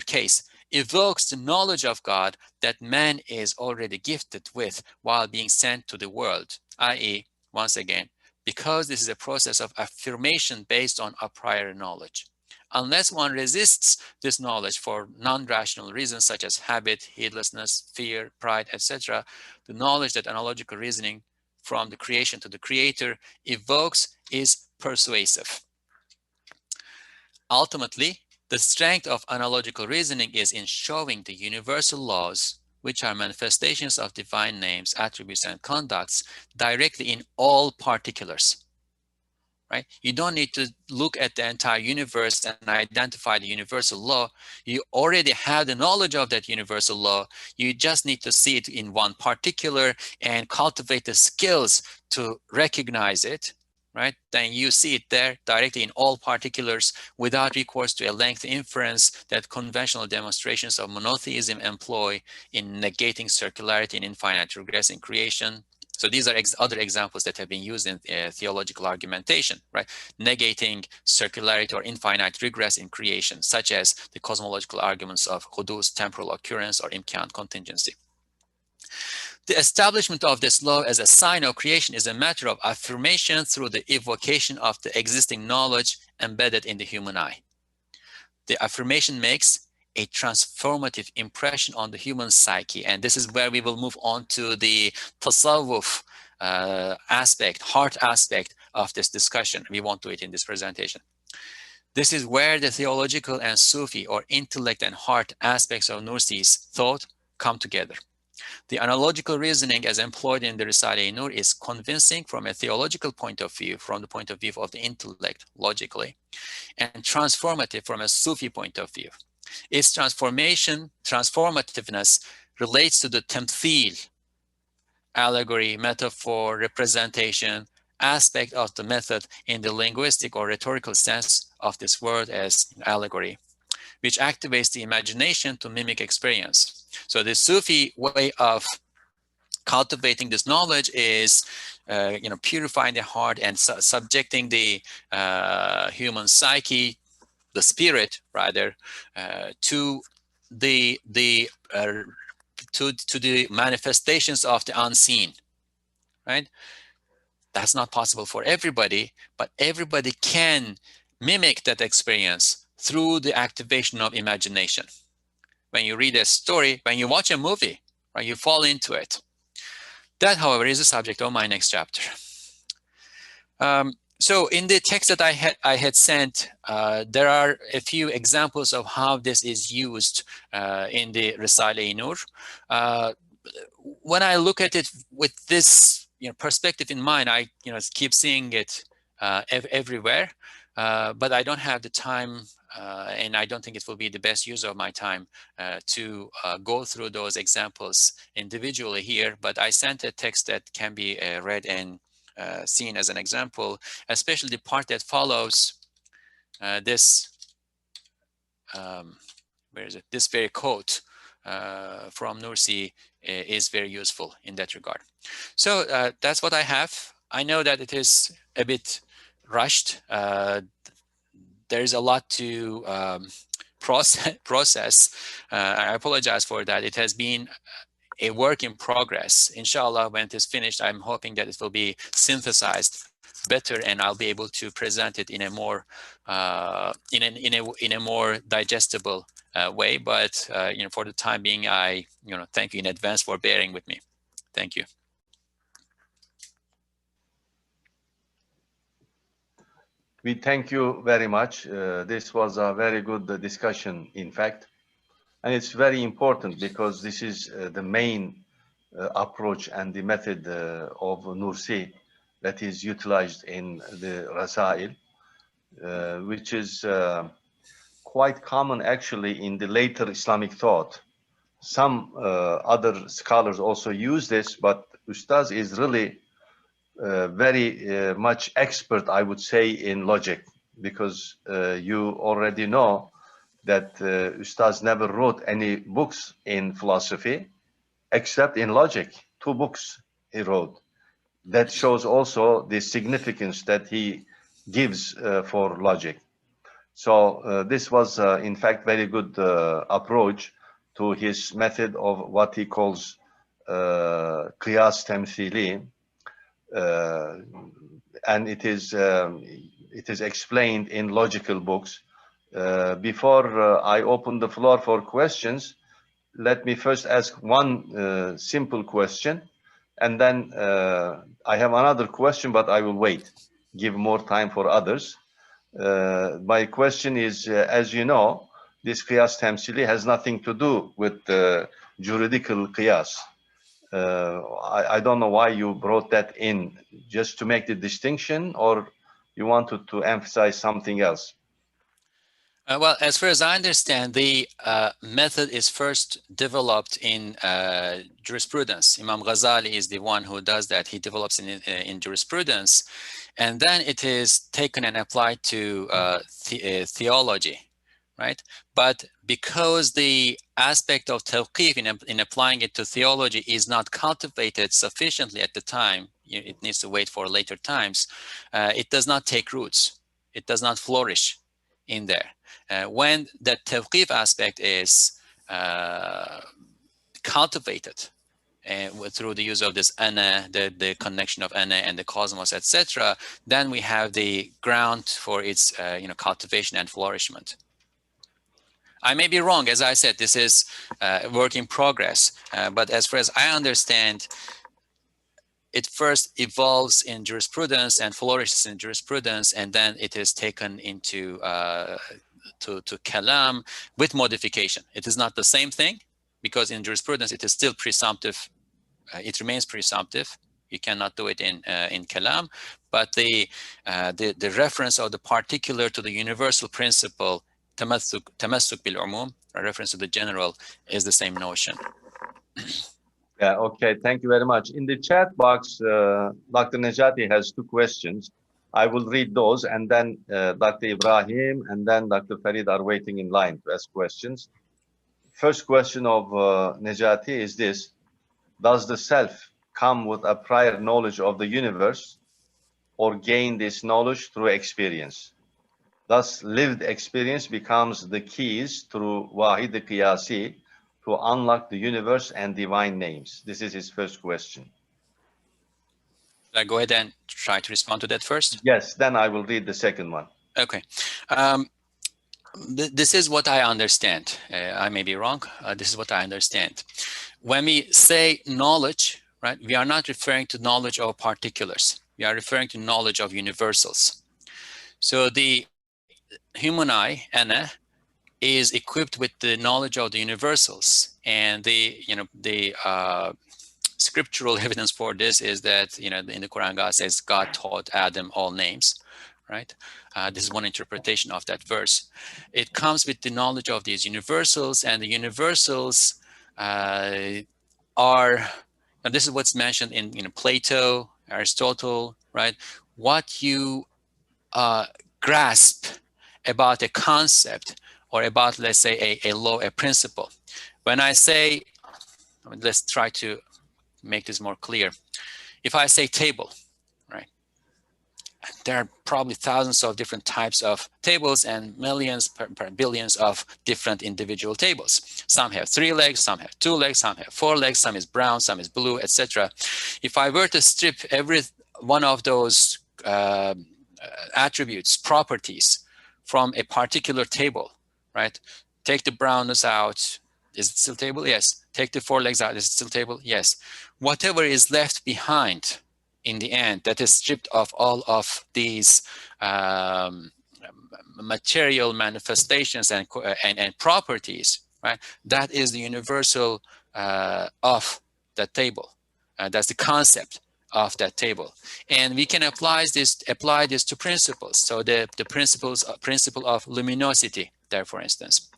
case evokes the knowledge of God that man is already gifted with while being sent to the world, i.e., once again, because this is a process of affirmation based on a prior knowledge. Unless one resists this knowledge for non-rational reasons such as habit, heedlessness, fear, pride, etc., the knowledge that analogical reasoning from the creation to the creator evokes is persuasive. Ultimately, the strength of analogical reasoning is in showing the universal laws, which are manifestations of divine names, attributes, and conducts, directly in all particulars. Right? You don't need to look at the entire universe and identify the universal law. You already have the knowledge of that universal law. You just need to see it in one particular and cultivate the skills to recognize it, right? Then you see it there directly in all particulars without recourse to a lengthy inference that conventional demonstrations of monotheism employ in negating circularity and infinite regress in creation. So these are other examples that have been used in theological argumentation, right? Negating circularity or infinite regress in creation, such as the cosmological arguments of hudus, temporal occurrence, or imkan, contingency. The establishment of this law as a sign of creation is a matter of affirmation through the evocation of the existing knowledge embedded in the human eye. The affirmation makes a transformative impression on the human psyche. And this is where we will move on to the tasawwuf aspect, heart aspect of this discussion. We won't do it in this presentation. This is where the theological and Sufi or intellect and heart aspects of Nursi's thought come together. The analogical reasoning as employed in the Risale-i Nur is convincing from a theological point of view, from the point of view of the intellect, logically, and transformative from a Sufi point of view. Its transformativeness relates to the tamthīl, allegory, metaphor, representation, aspect of the method in the linguistic or rhetorical sense of this word as allegory, which activates the imagination to mimic experience. So the Sufi way of cultivating this knowledge is purifying the heart and subjecting the human psyche, the spirit rather, to the manifestations of the unseen, right? That's not possible for everybody, but everybody can mimic that experience through the activation of imagination. When you read a story, when you watch a movie, right, you fall into it. That, however, is the subject of my next chapter. So in the text that I had sent, there are a few examples of how this is used in the Risale-i Nur. When I look at it with this perspective in mind, I keep seeing it everywhere, but I don't have the time, and I don't think it will be the best use of my time to go through those examples individually here. But I sent a text that can be read and seen as an example, especially the part that follows this. Where is it? This very quote from Nursi is very useful in that regard. So that's what I have. I know that it is a bit rushed. There's a lot to process. I apologize for that. It has been a work in progress. Inshallah, when it is finished, I'm hoping that it will be synthesized better, and I'll be able to present it in a more in a more digestible way. But for the time being, I thank you in advance for bearing with me. Thank you. We thank you very much. This was a very good discussion, in fact, and it's very important because this is the main approach and the method of Nursi that is utilized in the Rasail, which is quite common actually in the later Islamic thought. Some other scholars also use this, but Ustaz is really very much expert, I would say, in logic, because you already know that Ustaz never wrote any books in philosophy except in logic. 2 books he wrote. That shows also the significance that he gives for logic. So this was, in fact, very good approach to his method of what he calls qiyās tamthīlī, and it is explained in logical books. Before I open the floor for questions, let me first ask one simple question, and then I have another question, but I will wait, give more time for others. My question is, as you know, this qiyās tamthīlī has nothing to do with juridical qiyās. I don't know why you brought that in, just to make the distinction, or you wanted to emphasize something else? Well, as far as I understand, the method is first developed in jurisprudence. Imam Ghazali is the one who does that. He develops in jurisprudence, and then it is taken and applied to theology, right? But because the aspect of tawqīf in applying it to theology is not cultivated sufficiently at the time, it needs to wait for later times, it does not take roots. It does not flourish in there. When that tawqīf aspect is cultivated through the use of this ana, the connection of ana and the cosmos, etc., then we have the ground for its cultivation and flourishment. I may be wrong, as I said, this is work in progress, but as far as I understand, it first evolves in jurisprudence and flourishes in jurisprudence, and then it is taken into to kalam with modification. It is not the same thing, because in jurisprudence it is still presumptive. It remains presumptive. You cannot do it in kalam, but the reference of the particular to the universal principle, tamassuk bil umum, a reference to the general, is the same notion. Yeah, okay, thank you very much. In the chat box, Dr. Nejati has 2 questions. I will read those, and then Dr. Ibrahim and then Dr. Farid are waiting in line to ask questions. First question of Nejati is this: does the self come with a prior knowledge of the universe, or gain this knowledge through experience? Thus, lived experience becomes the keys through wahid qiyāsi to unlock the universe and divine names. This is his first question. I go ahead and try to respond to that first? Yes, then I will read the second one. Okay. This is what I understand. I may be wrong. This is what I understand. When we say knowledge, right, we are not referring to knowledge of particulars. We are referring to knowledge of universals. So the human eye, ana, is equipped with the knowledge of the universals, and the scriptural evidence for this is that in the Quran God says God taught Adam all names, right? This is one interpretation of that verse. It comes with the knowledge of these universals, and the universals are, and this is what's mentioned in Plato, Aristotle, right? What you grasp about a concept or about, let's say, a law, a principle. When I say, let's try to make this more clear. If I say table, right, there are probably thousands of different types of tables and millions, billions of different individual tables. Some have 3 legs, some have 2 legs, some have 4 legs, some is brown, some is blue, etc. If I were to strip every one of those attributes, properties from a particular table, right? Take the brownness out. Is it still table? Yes. Take the 4 legs out. Is it still table? Yes. Whatever is left behind in the end, that is stripped of all of these material manifestations and properties, right? That is the universal of that table. That's the concept of that table, and we can apply this to principles. So the principle of luminosity there, for instance,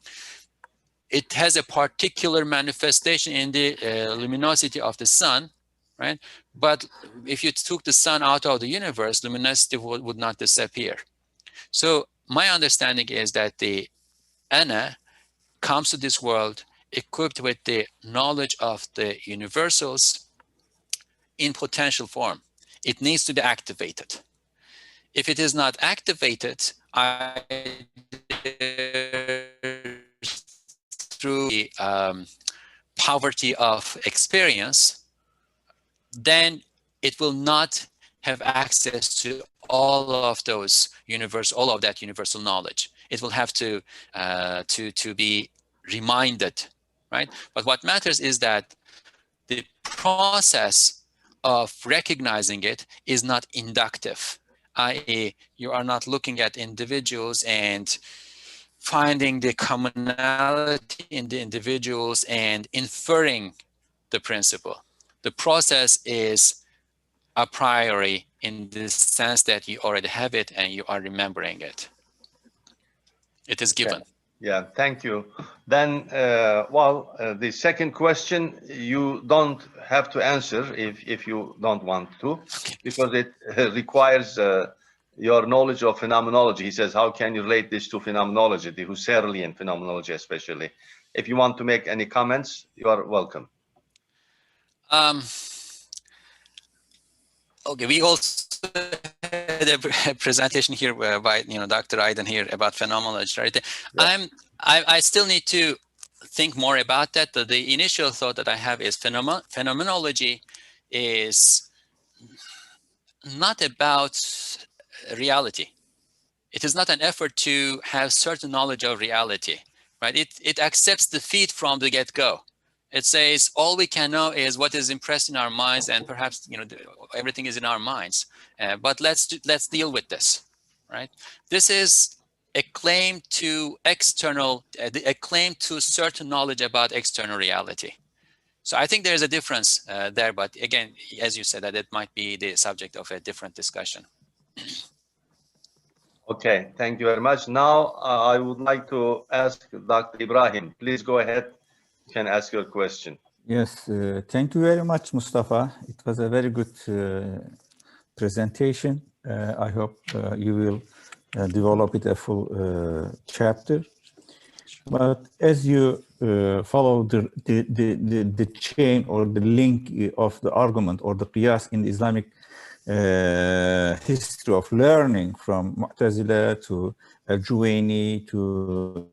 it has a particular manifestation in the luminosity of the sun, right? But if you took the sun out of the universe, luminosity would not disappear. So my understanding is that the ana comes to this world equipped with the knowledge of the universals in potential form. It needs to be activated. If it is not activated, through the poverty of experience, then it will not have access to all of that universal knowledge. It will have to be reminded, right? But what matters is that the process of recognizing it is not inductive, i.e., you are not looking at individuals and finding the commonality in the individuals and inferring the principle. The process is a priori in the sense that you already have it and you are remembering it. It is given. Yeah, thank you. Then, the second question, you don't have to answer if you don't want to, Okay. because it requires your knowledge of phenomenology. He says, how can you relate this to phenomenology, the Husserlian phenomenology especially? If you want to make any comments, you are welcome. Okay, we also had a presentation here by Dr. Aydin here about phenomenology, right? Yeah. I still need to think more about that. The initial thought that I have is phenomenology is not about reality. It is not an effort to have certain knowledge of reality, right? It accepts defeat from the get-go. It says all we can know is what is impressed in our minds, and perhaps everything is in our minds. But let's deal with this, right? This is a claim to a claim to certain knowledge about external reality. So I think there's a difference there, but again, as you said, that it might be the subject of a different discussion. Okay, thank you very much. Now I would like to ask Dr. Ibrahim. Please go ahead. You can ask your question. Yes, thank you very much, Mustafa. It was a very good presentation. I hope you will develop it a full chapter. But as you follow the chain or the link of the argument or the qiyās in the Islamic history of learning, from Mu'tazila to Al-Juwayni to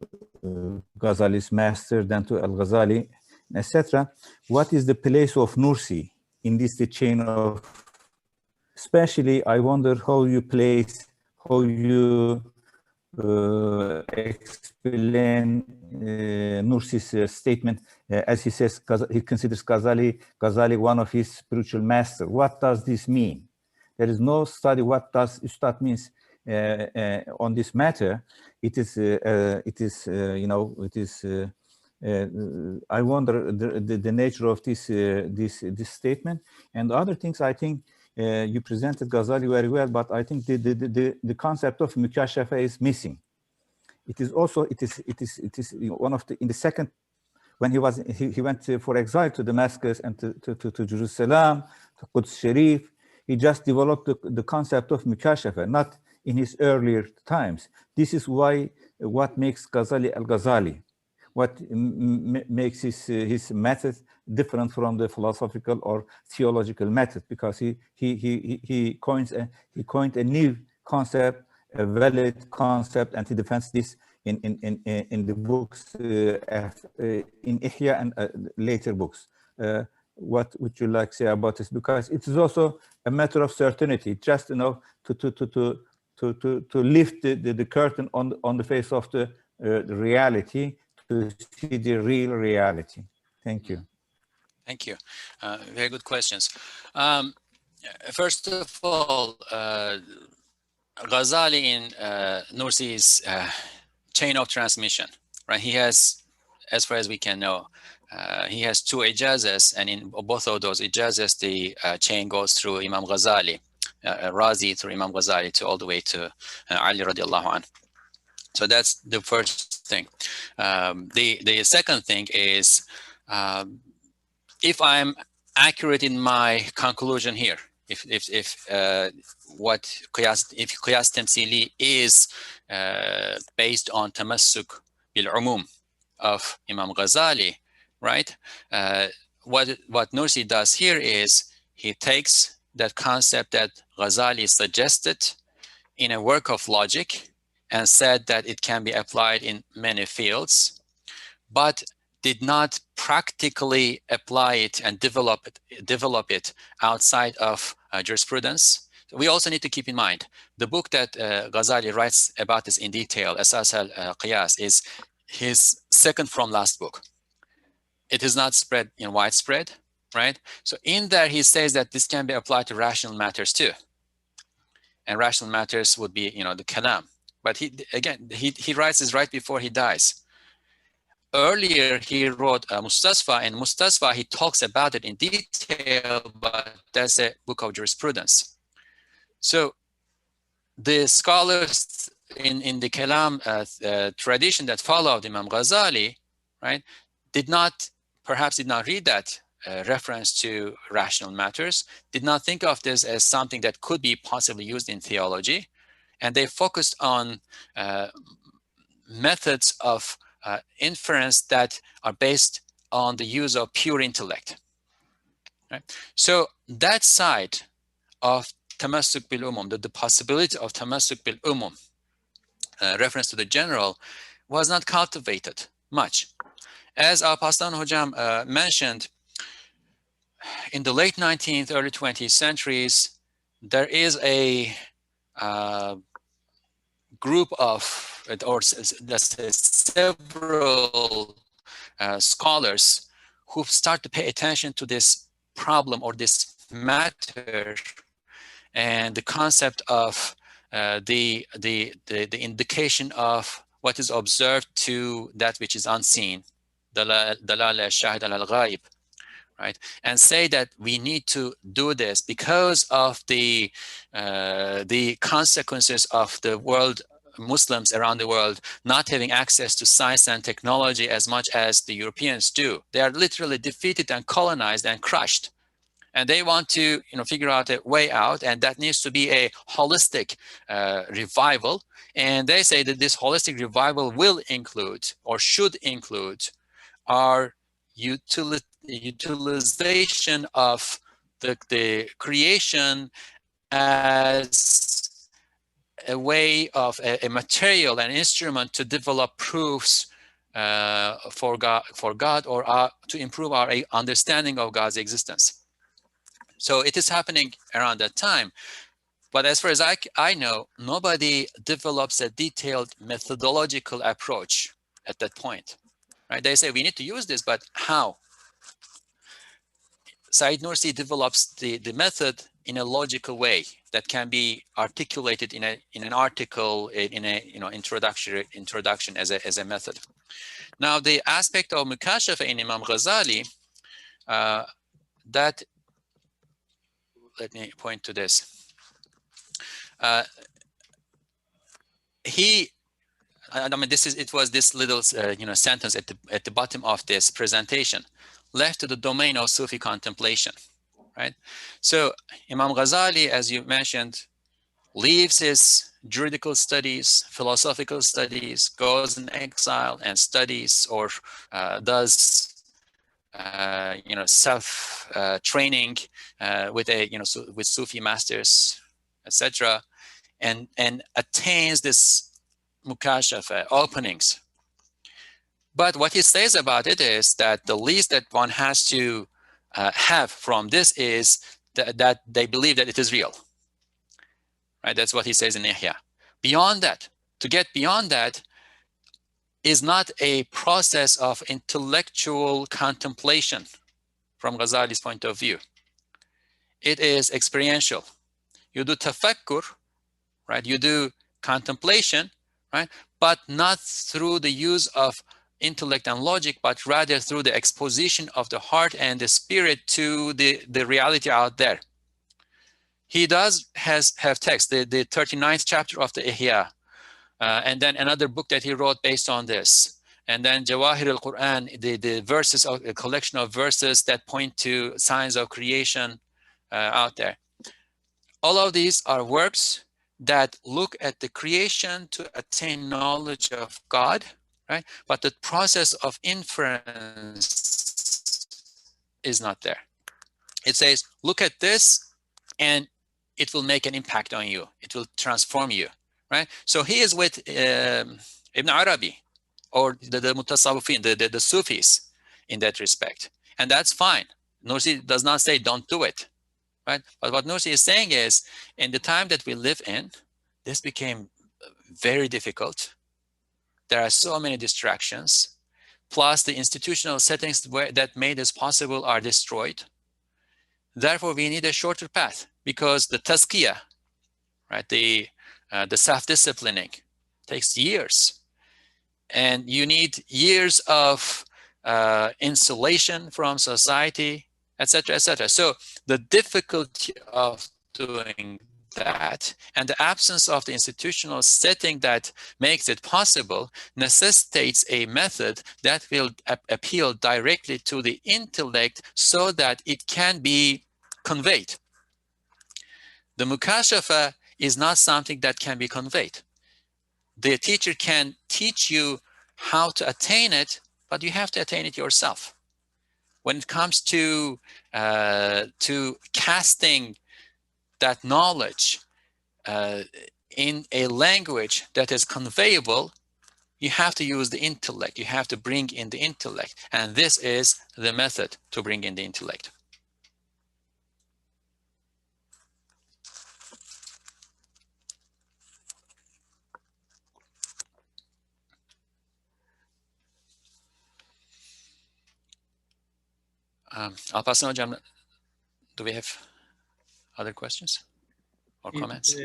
Ghazali's master, then to Al-Ghazali, etc. What is the place of Nursi in this chain of especially I wonder how you place, how you explain Nursi's statement, as he says, he considers Ghazali one of his spiritual masters. What does this mean? There is no study what does Ustad means on this matter. It is you know, it is. I wonder the nature of this this statement and other things. I think you presented Ghazali very well, but I think the concept of mukashafa is missing. It is also it is one of the, in the second, when he went for exile to Damascus and to Jerusalem, to Quds Sharif, he just developed the concept of mukashafa, not in his earlier times. This is why what makes Ghazali al-Ghazali, what makes his method different from the philosophical or theological method, because he coined a new concept, a valid concept, and he defends this in the books in Ihya and later books. What would you like to say about this? Because it is also a matter of certainty, just, you know, to lift the curtain on the face of the reality, to see the real reality. Thank you. Thank you. Very good questions. First of all, Ghazali in Nursi's chain of transmission, right? He has, as far as we can know, he has 2 ijazas, and in both of those ijazas, the chain goes through Imam Ghazali, Razi through Imam Ghazali to all the way to Ali radiallahu anhu. So that's the first thing. The second thing is, if I'm accurate in my conclusion here, if qiyās tamthīlī is based on tamassuk bil umum of Imam Ghazali, right? What Nursi does here is he takes that concept that Ghazali suggested in a work of logic and said that it can be applied in many fields, but did not practically apply it and develop it outside of jurisprudence. We also need to keep in mind, the book that Ghazali writes about this in detail, Asas al-Qiyās, is his second from last book. It is not spread in widespread, right? So in there, he says that this can be applied to rational matters too. And rational matters would be, you know, the kalam. But he writes this right before he dies. Earlier, he wrote Mustafa, and Mustafa, he talks about it in detail, but that's a book of jurisprudence. So the scholars in the Kalam tradition that followed Imam Ghazali, right, perhaps did not read that reference to rational matters, did not think of this as something that could be possibly used in theology, and they focused on methods of inference that are based on the use of pure intellect. Right? So that side of tamassuk bil umum, the possibility of tamassuk bil umum, reference to the general, was not cultivated much. As Pastan Hojam mentioned, in the late 19th, early 20th centuries, there is a group of, or let's say several scholars who start to pay attention to this problem or this matter, and the concept of the indication of what is observed to that which is unseen, dalala shahid al-ghaib, right? And say that we need to do this because of the consequences of the world, Muslims around the world not having access to science and technology as much as the Europeans do. They are literally defeated and colonized and crushed. And they want to, figure out a way out, and that needs to be a holistic revival. And they say that this holistic revival will include, or should include, our utilization of the creation as a way of a material, an instrument to develop proofs for God, or to improve our understanding of God's existence. So it is happening around that time. But as far as I know, nobody develops a detailed methodological approach at that point, right? They say we need to use this, but how? Said Nursi develops the method in a logical way that can be articulated in an article, in a introduction as a method. Now the aspect of mukashafa in Imam Ghazali, that, let me point to this. I mean, it was this little sentence at the bottom of this presentation, left to the domain of Sufi contemplation, right? So Imam Ghazali, as you mentioned, leaves his juridical studies, philosophical studies, goes in exile and studies or does self training with with Sufi masters, etc., and attains this mukashafa openings. But what he says about it is that the least that one has to have from this is that they believe that it is real. Right? That's what he says in Ihya. Beyond that, to get beyond that is not a process of intellectual contemplation from Ghazali's point of view. It is experiential. You do tafakkur, right? You do contemplation, right? But not through the use of intellect and logic, but rather through the exposition of the heart and the spirit to the reality out there. He have text, the 39th chapter of the Ihya, and then another book that he wrote based on this. And then Jawahir al-Qur'an, the verses, a collection of verses that point to signs of creation out there. All of these are works that look at the creation to attain knowledge of God, right? But the process of inference is not there. It says, look at this and it will make an impact on you. It will transform you, right? So he is with Ibn Arabi or the Mutasawwifin, the Sufis in that respect. And that's fine. Nursi does not say don't do it, right? But what Nursi is saying is, in the time that we live in, this became very difficult. There are so many distractions, plus the institutional settings that made this possible are destroyed. Therefore, we need a shorter path because the tazkiyah, right, the self-disciplining takes years. And you need years of insulation from society, etc., etc. So the difficulty of doing that and the absence of the institutional setting that makes it possible necessitates a method that will appeal directly to the intellect so that it can be conveyed. The mukashafa is not something that can be conveyed. The teacher can teach you how to attain it, but you have to attain it yourself. When it comes to casting that knowledge in a language that is conveyable, you have to use the intellect. You have to bring in the intellect. And this is the method to bring in the intellect. Alparslan Hocam, do we have other questions or comments?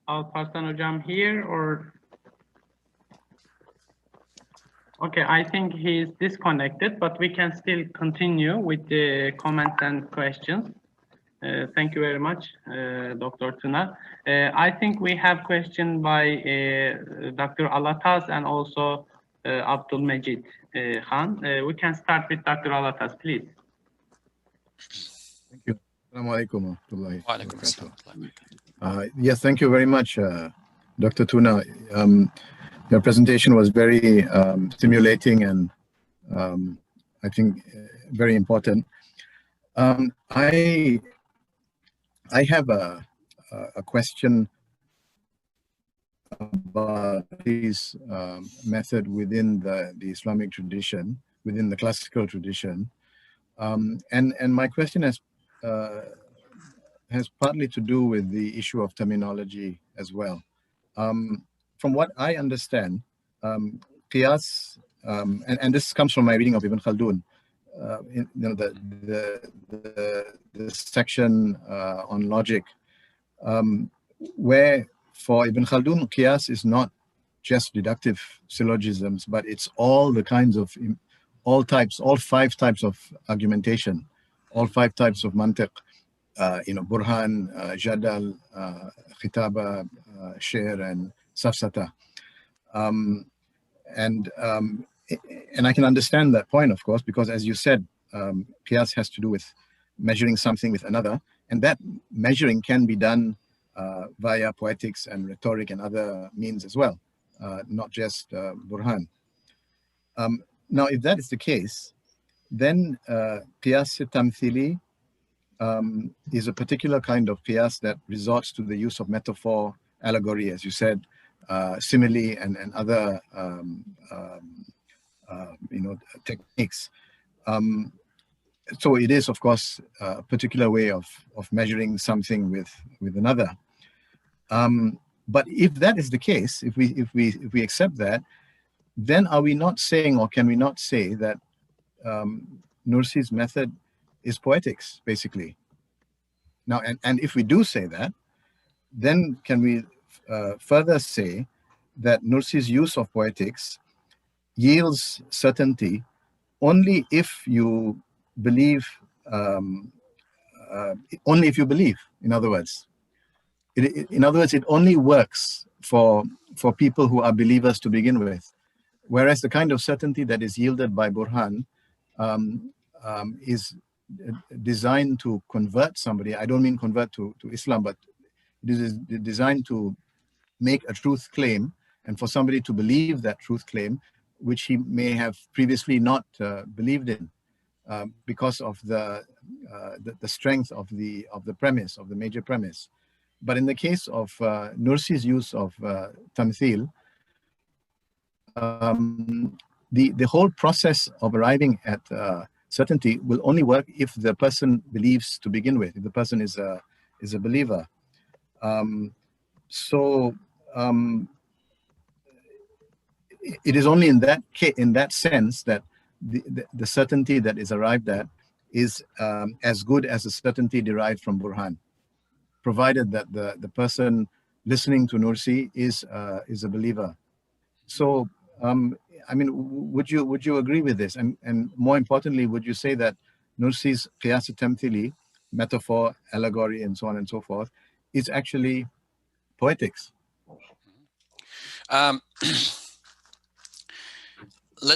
Alparslan Hocam here or? Okay, I think he's disconnected, but we can still continue with the comments and questions. Thank you very much, Dr. Tuna. I think we have question by Dr. Alatas and also Abdul Majid Khan. We can start with Dr. Alatas, please. Thank you. Assalamu alaikum. Yes, thank you very much, Dr. Tuna. Your presentation was very stimulating and I think very important. I have a question about his method within the Islamic tradition, within the classical tradition. And my question has has partly to do with the issue of terminology as well. From what I understand, qiyās, and this comes from my reading of Ibn Khaldun, the section on logic, where for Ibn Khaldun, qiyās is not just deductive syllogisms, but it's all the kinds of, all 5 types of argumentation, all 5 types of mantiq, burhan, jadal, khitaba, sher, and safsata. And I can understand that point, of course, because as you said, qiyās has to do with measuring something with another, and that measuring can be done via poetics and rhetoric and other means as well, not just burhan. Now, if that is the case, then qiyās tamthīlī is a particular kind of qiyās that resorts to the use of metaphor, allegory, as you said, simile, and other techniques. So it is, of course, a particular way of measuring something with another. But if that is the case, if we accept that, then are we not saying, or can we not say that Nursi's method is poetics, basically? Now, and if we do say that, then can we further say that Nursi's use of poetics yields certainty only if you believe, only if you believe, in other words. It only works for people who are believers to begin with. Whereas the kind of certainty that is yielded by burhan is designed to convert somebody. I don't mean convert to Islam, but it is designed to make a truth claim, and for somebody to believe that truth claim, which he may have previously not believed in, because of the strength of the premise, of the major premise. But in the case of Nursi's use of tamthīl, the whole process of arriving at certainty will only work if the person believes to begin with, if the person is a believer. It is only in that sense that the certainty that is arrived at is as good as the certainty derived from burhan, provided that the person listening to Nursi is a believer. So, I mean, would you agree with this? And more importantly, would you say that Nursi's qiyās tamthīlī, metaphor, allegory, and so on and so forth, is actually poetics? Let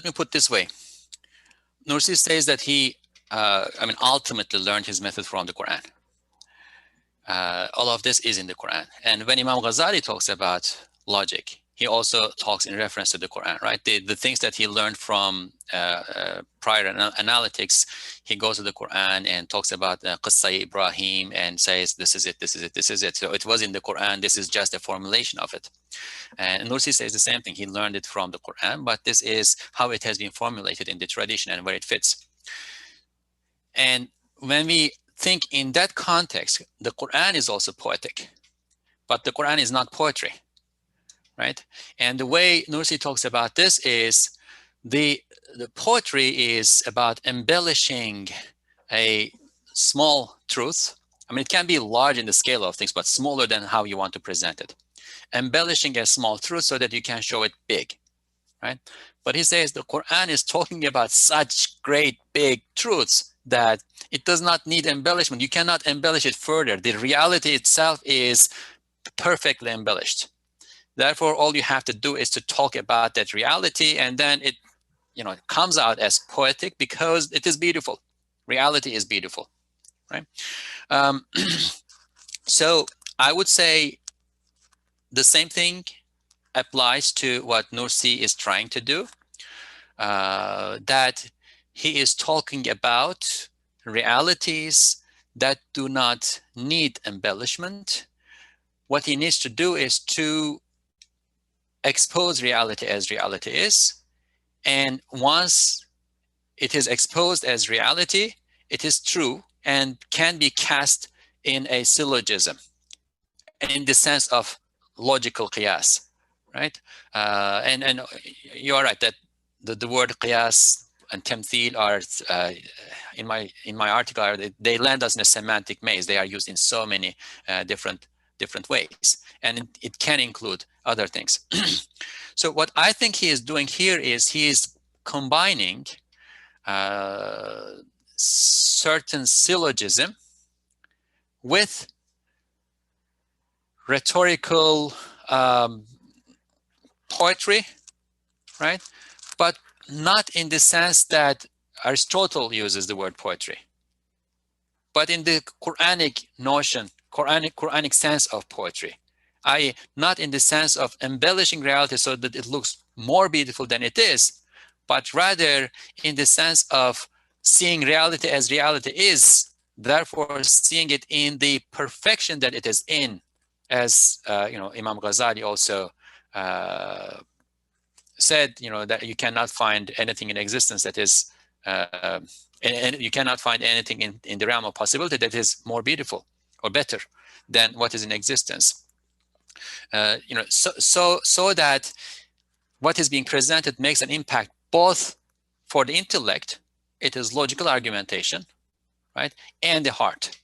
me put it this way. Nursi says that he, ultimately learned his method from the Qur'an. All of this is in the Qur'an. And when Imam Ghazali talks about logic, he also talks in reference to the Qur'an, right? The things that he learned from prior analytics, he goes to the Qur'an and talks about Qissa Ibrahim and says, this is it, this is it, this is it. So it was in the Qur'an, this is just a formulation of it. And Nursi says the same thing. He learned it from the Qur'an, but this is how it has been formulated in the tradition and where it fits. And when we think in that context, the Qur'an is also poetic, but the Qur'an is not poetry, right? And the way Nursi talks about this is the poetry is about embellishing a small truth. I mean, it can be large in the scale of things, but smaller than how you want to present it. Embellishing a small truth so that you can show it big, right? But he says the Qur'an is talking about such great big truths that it does not need embellishment. You cannot embellish it further. The reality itself is perfectly embellished. Therefore, all you have to do is to talk about that reality, and then it, it comes out as poetic because it is beautiful. Reality is beautiful, right? So I would say the same thing applies to what Nursi is trying to do, that he is talking about realities that do not need embellishment. What he needs to do is to expose reality as reality is. And once it is exposed as reality, it is true and can be cast in a syllogism, in the sense of logical qiyās, right? And you are right that the word qiyās and tamthīl are in my article, they land us in a semantic maze. They are used in so many different ways, and it can include other things. So what I think he is doing here is he is combining certain syllogism with rhetorical poetry, right? But not in the sense that Aristotle uses the word poetry, but in the Quranic notion, Quranic sense of poetry, i.e. not in the sense of embellishing reality so that it looks more beautiful than it is, but rather in the sense of seeing reality as reality is, therefore seeing it in the perfection that it is in, as Imam Ghazali also said, that you cannot find anything in existence that is, and you cannot find anything in the realm of possibility that is more beautiful or better than what is in existence. So that what is being presented makes an impact both for the intellect, it is logical argumentation, right, and the heart.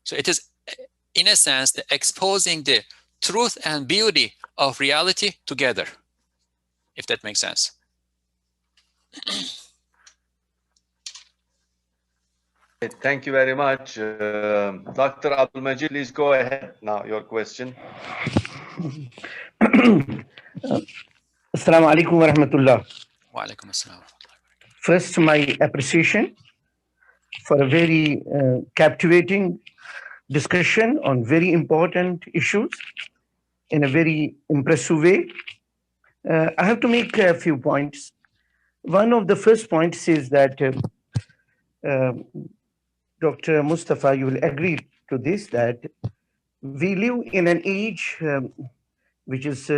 So it is, in a sense, the exposing the truth and beauty of reality together, if that makes sense. Thank you very much. Dr. Abdul-Majid, please go ahead now, your question. Assalamu alaikum wa rahmatullah. Wa alaikum assalam. First, my appreciation for a very captivating discussion on very important issues in a very impressive way. I have to make a few points. One of the first points is that Dr. Mustafa, you will agree to this, that we live in an age which is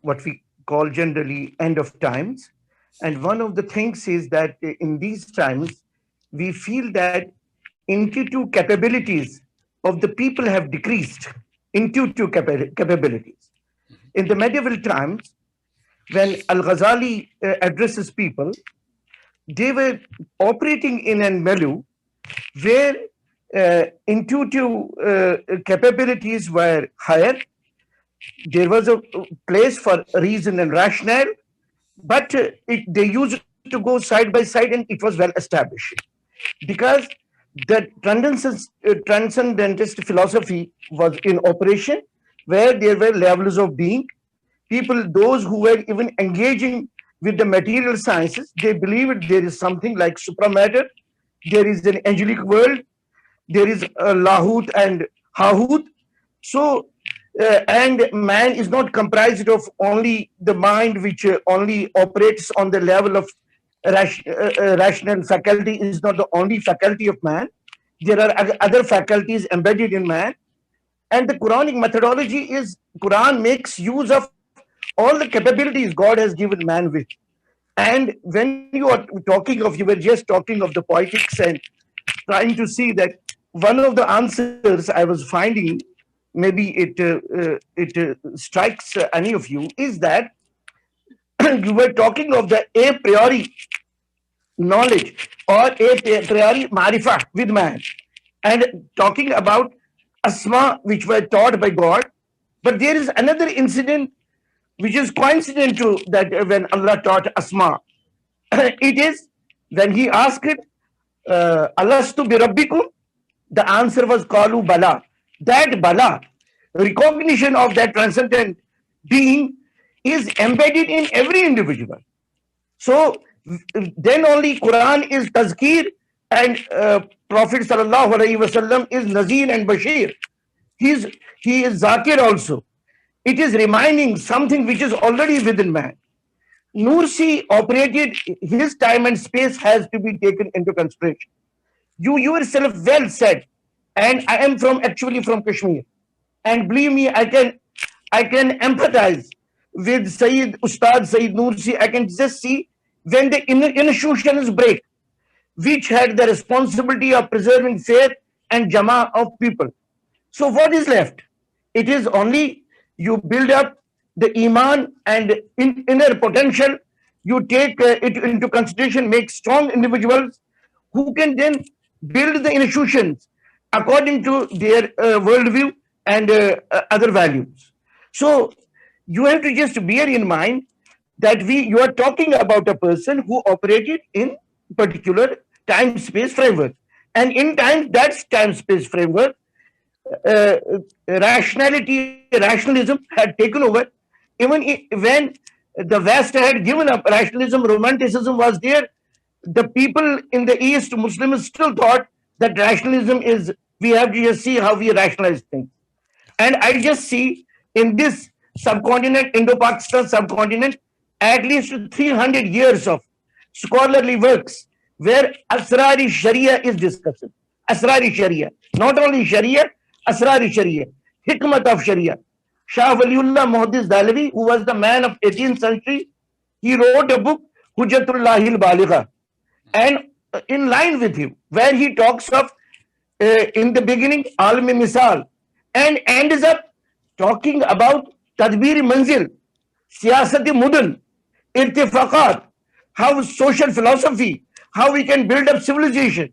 what we call generally end of times. And one of the things is that in these times, we feel that intuitive capabilities of the people have decreased, intuitive capabilities. In the medieval times, when Al-Ghazali addresses people, they were operating in a milieu where intuitive capabilities were higher. There was a place for reason and rationale, but they used to go side by side, and it was well established. Because the transcendentist philosophy was in operation, where there were levels of being. People, those who were even engaging with the material sciences, they believed there is something like supramatter, there is an angelic world, there is a Lahut and Hahut. So, and man is not comprised of only the mind which only operates on the level of rational faculty, is not the only faculty of man. There are other faculties embedded in man. And the Quranic methodology is, Quran makes use of all the capabilities God has given man with. And when you are talking of, you were just talking of the poetics and trying to see that one of the answers I was finding, maybe it strikes any of you, is that you were talking of the a priori knowledge or a priori marifah with man, and talking about asma which were taught by God. But there is another incident which is coincident to that when Allah taught asma. It is when he asked, Alastu bi rabbikum, the answer was qalu bala. That bala, recognition of that transcendent being, is embedded in every individual. So then only Quran is tazkir, and Prophet sallallahu alaihi wasallam is Nazir and Bashir. He is Zakir also. It is reminding something which is already within man. Nursi operated, his time and space has to be taken into consideration. You yourself well said, and I am actually from Kashmir. And believe me, I can empathize with Ustad Said Nursi. I can just see when the institutions break, which had the responsibility of preserving faith and Jama'ah of people. So what is left? It is only you build up the iman and inner potential. You take it into consideration, make strong individuals who can then build the institutions according to their worldview and other values. So you have to just bear in mind that you are talking about a person who operated in particular time-space framework. And in that time-space framework, rationalism had taken over. Even when the West had given up rationalism, romanticism was there, the people in the East, Muslims, still thought that rationalism is, we have to just see how we rationalize things. And I just see in this subcontinent, Indo-Pakistan subcontinent, at least 300 years of scholarly works where Asrar-i Sharia is discussed. Asrar-i Sharia, not only Sharia, Asrar-i Sharia, Hikmat of Sharia. Shah Waliullah Muhaddis Dalawi, who was the man of 18th century, he wrote a book, Hujjatullahil Baligha. And in line with him, where he talks of, in the beginning, Almi Misal, and ends up talking about Tadbir Manzil, Siyasati Mudan, Irtifaqat, how social philosophy, how we can build up civilization,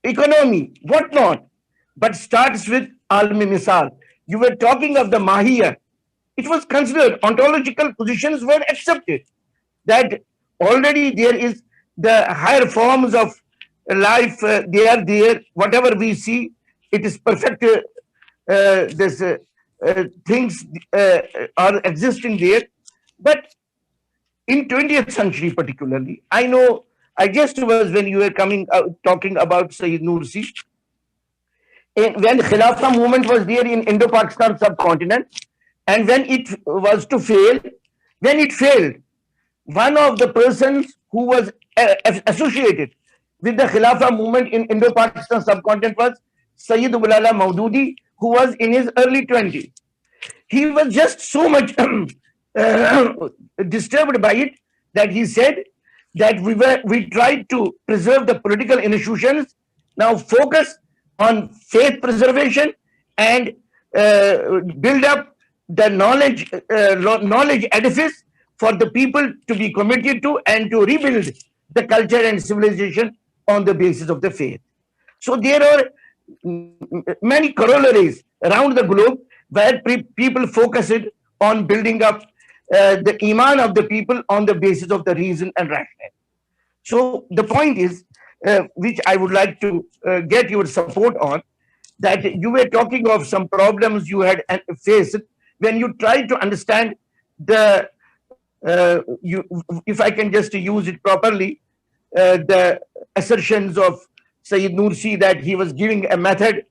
economy, whatnot, but starts with Almi Misal. You were talking of the Mahiyya. It was considered, ontological positions were accepted, that already there is the higher forms of life, they are there, whatever we see, it is perfect, things are existing there. But in 20th century particularly, I know, I just was when you were coming out talking about Said Nursi, when Khilafah movement was there in Indo-Pakistan subcontinent, and when it was to fail, when it failed, one of the persons who was associated with the Khilafah movement in Indo-Pakistan subcontinent was Sayyid Ulala Maududi, who was in his early 20s. He was just so much disturbed by it that he said that we tried to preserve the political institutions, now focus on faith preservation and build up the knowledge edifice for the people to be committed to and to rebuild the culture and civilization on the basis of the faith. So there are many corollaries around the globe where people focus it on building up the iman of the people on the basis of the reason and rationale. So the point is, which I would like to get your support on, that you were talking of some problems you had faced when you try to understand the, if I can just use it properly, the assertions of Said Nursi that he was giving a method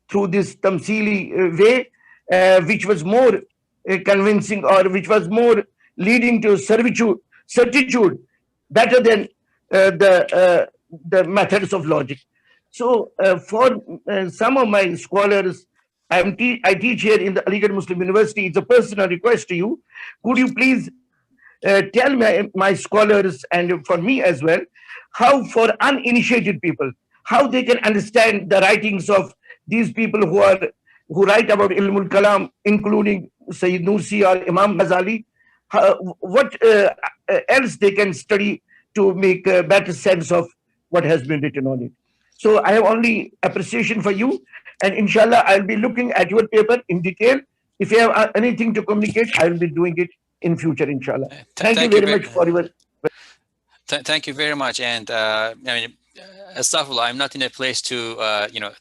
through this tamthīlī way, which was more convincing, or which was more leading to certitude better than the methods of logic. So for some of my scholars, I teach here in the Aligarh Muslim University. It's a personal request to you. Could you please tell my scholars, and for me as well, how for uninitiated people, how they can understand the writings of these people who write about Ilmul Kalam, including Sayyid Nursi or Imam Ghazali, what else they can study to make a better sense of what has been written on it. So I have only appreciation for you, and inshallah I'll be looking at your paper in detail. If you have anything to communicate, I will be doing it in future, inshallah. Thank you very much for your... Thank you very much. And I mean, Astaghfirullah, I'm not in a place to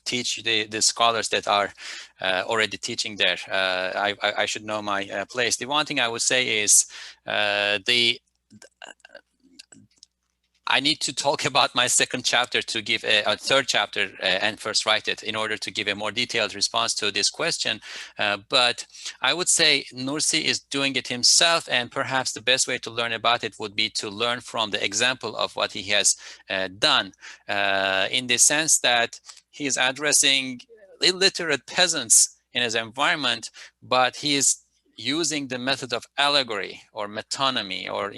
teach the scholars that are already teaching there. I should know my place. The one thing I would say is I need to talk about my second chapter to give a third chapter and first write it in order to give a more detailed response to this question. But I would say Nursi is doing it himself, and perhaps the best way to learn about it would be to learn from the example of what he has done, in the sense that he is addressing illiterate peasants in his environment, but he is using the method of allegory or metonymy or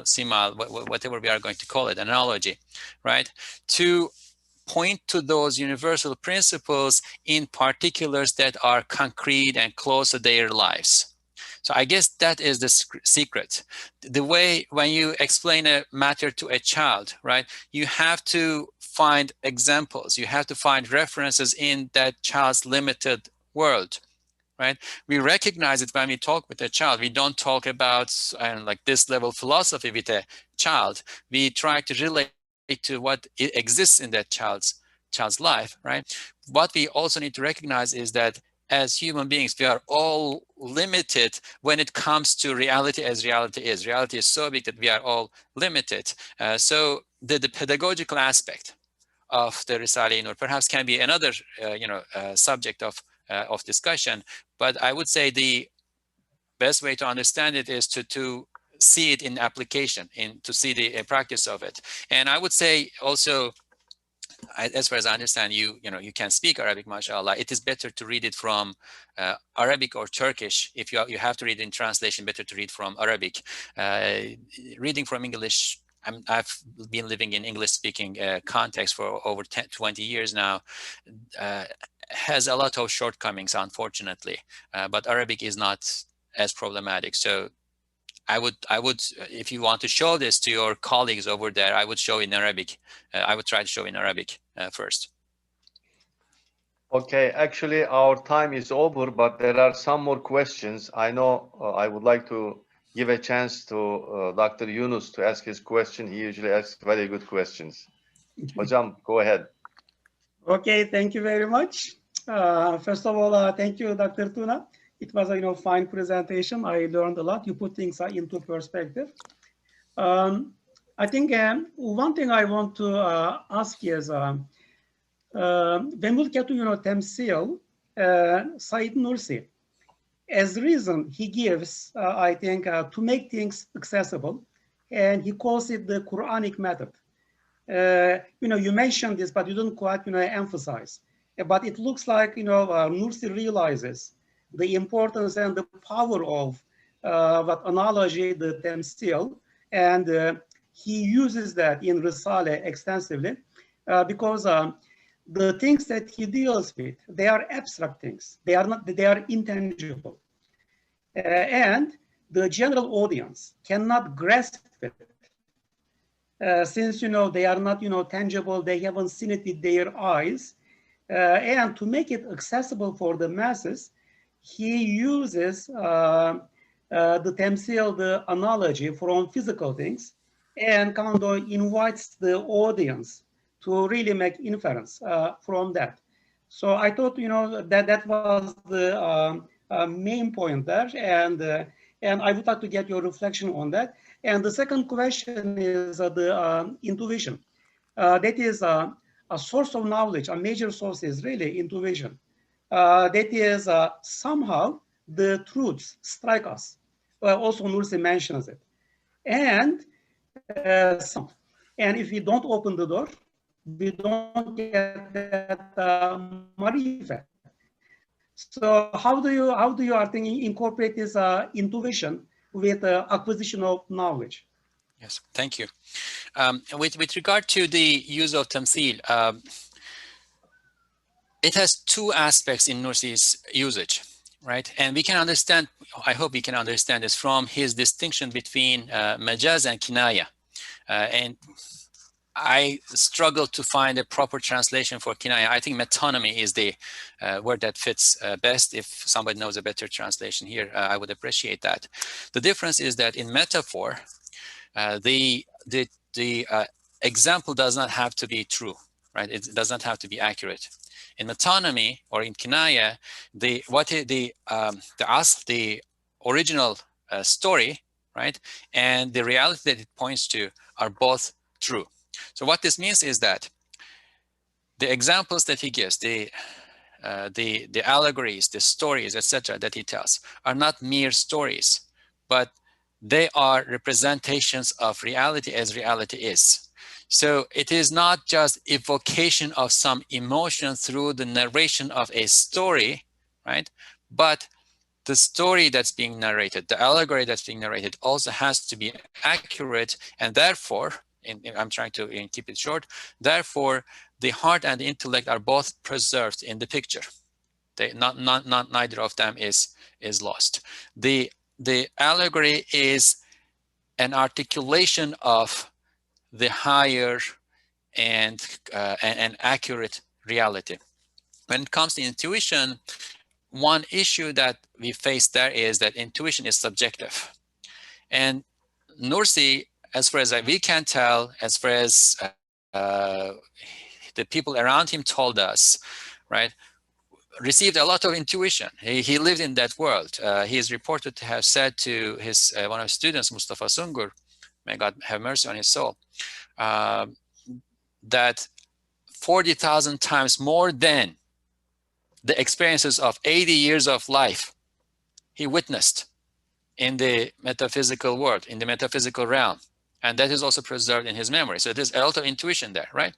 simile, whatever we are going to call it, analogy, right, to point to those universal principles in particulars that are concrete and close to their lives. So I guess that is the secret. The way when you explain a matter to a child, right, you have to find examples, you have to find references in that child's limited world, right? We recognize it when we talk with a child. We don't talk about like this level philosophy with a child. We try to relate to what exists in that child's life, right? What we also need to recognize is that as human beings, we are all limited when it comes to reality as reality is. Reality is so big that we are all limited. So the pedagogical aspect of the Risale-i Nur perhaps can be another subject of discussion, but I would say the best way to understand it is to see it in application, to see the practice of it. And I would say also, as far as I understand, you can speak Arabic, mashallah. It is better to read it from Arabic or Turkish. If you have to read in translation, better to read from Arabic. Reading from English, I've been living in English-speaking context for over 20 years now, has a lot of shortcomings, unfortunately. But Arabic is not as problematic. So I would, if you want to show this to your colleagues over there, I would show in Arabic. I would try to show in Arabic first. Okay, actually our time is over, but there are some more questions. I know I would like to give a chance to Dr. Yunus to ask his question. He usually asks very good questions. Hocam, go ahead. Okay, thank you very much. First of all, thank you, Dr. Tuna. It was a fine presentation. I learned a lot. You put things into perspective. I think one thing I want to ask is when we look at tamthīl, Said Nursi, as reason he gives, I think, to make things accessible, and he calls it the Quranic method. You mentioned this, but you didn't quite emphasize. But it looks like Nursi realizes the importance and the power of what analogy, the tamthīl, and he uses that in Risale extensively because the things that he deals with, they are abstract things. They are intangible, and the general audience cannot grasp it since they are not tangible. They haven't seen it with their eyes, and to make it accessible for the masses, he uses the tamthīl, the analogy from physical things, and kind of invites the audience to really make inference from that. So I thought, that was the main point there, and I would like to get your reflection on that. And the second question is the intuition. That is a source of knowledge. A major source is really intuition. That is somehow the truths strike us. Also, Nursi mentions it. And if we don't open the door, we don't get that marifah. So how do you I think incorporate this intuition with acquisition of knowledge? Yes, thank you. With regard to the use of tamthīl, it has two aspects in Nursi's usage, right? And we can understand, I hope we can understand this from his distinction between majaz and kinaya. And I struggle to find a proper translation for kinaya. I think metonymy is the word that fits best. If somebody knows a better translation here, I would appreciate that. The difference is that in metaphor, the example does not have to be true, right? It does not have to be accurate. In metonymy or in kinaya, the original story, right, and the reality that it points to are both true. So what this means is that the examples that he gives, the allegories, the stories, etc., that he tells, are not mere stories, but they are representations of reality as reality is. So it is not just evocation of some emotion through the narration of a story, right? But the story that's being narrated, the allegory that's being narrated also has to be accurate, and therefore I'm trying to keep it short. Therefore, the heart and the intellect are both preserved in the picture. Neither of them is lost. The allegory is an articulation of the higher and accurate reality. When it comes to intuition, one issue that we face there is that intuition is subjective. And Nursi, as far as we can tell, as far as the people around him told us, right, received a lot of intuition. He lived in that world. He is reported to have said to his one of his students, Mustafa Sungur, may God have mercy on his soul, that 40,000 times more than the experiences of 80 years of life he witnessed in the metaphysical world, in the metaphysical realm. And that is also preserved in his memory. So there's a lot of intuition there, right?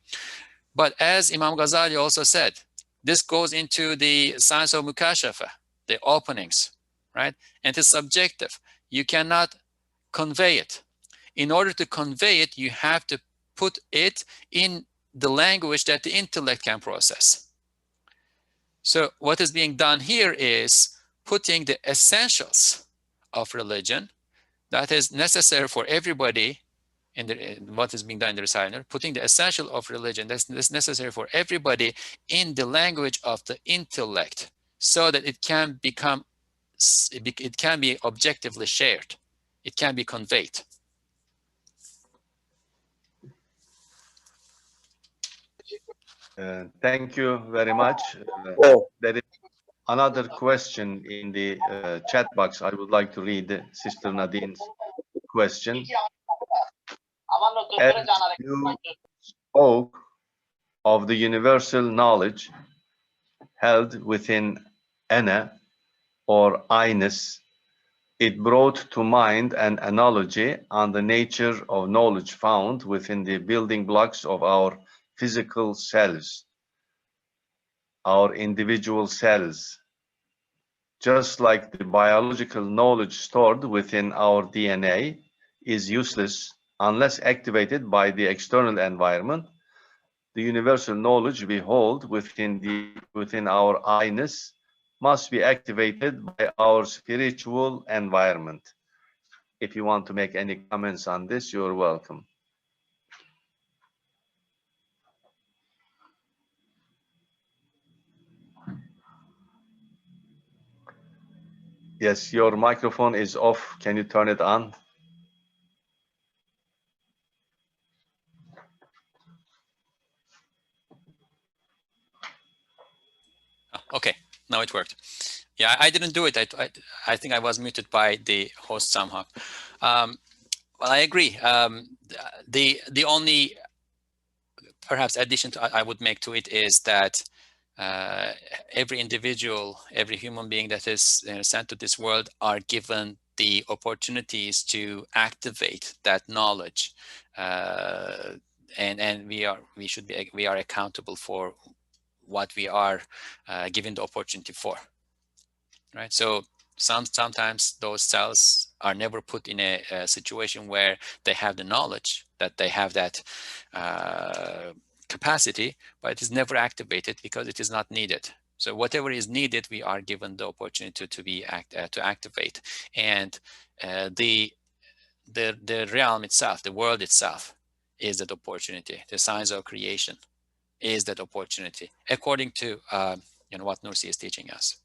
But as Imam Ghazali also said, this goes into the science of mukashafa, the openings, right? And it's subjective. You cannot convey it. In order to convey it, you have to put it in the language that the intellect can process. So what is being done here is putting the essentials of religion that is necessary for everybody in what is being done in the Risale-i Nur, putting the essential of religion that's necessary for everybody in the language of the intellect, so that it can become, it can be objectively shared, it can be conveyed. Thank you very much. There is another question in the chat box. I would like to read Sister Nadine's question. As you spoke of the universal knowledge held within ana or I-ness, it brought to mind an analogy on the nature of knowledge found within the building blocks of our physical selves, our individual cells. Just like the biological knowledge stored within our DNA is useless unless activated by the external environment, the universal knowledge we hold within our I-ness must be activated by our spiritual environment. If you want to make any comments on this, you're welcome. Yes, your microphone is off. Can you turn it on? Okay, now it worked. Yeah, I didn't do it. I think I was muted by the host somehow. Well, I agree. The only perhaps addition I would make to it is that every individual, every human being that is sent to this world are given the opportunities to activate that knowledge, and we are accountable for what we are given the opportunity for, right? So sometimes those cells are never put in a situation where they have the knowledge, that they have that capacity, but it is never activated because it is not needed. So whatever is needed, we are given the opportunity to activate. And the realm itself, the world itself, is that opportunity. The science of creation is that opportunity, according to what Nursi is teaching us.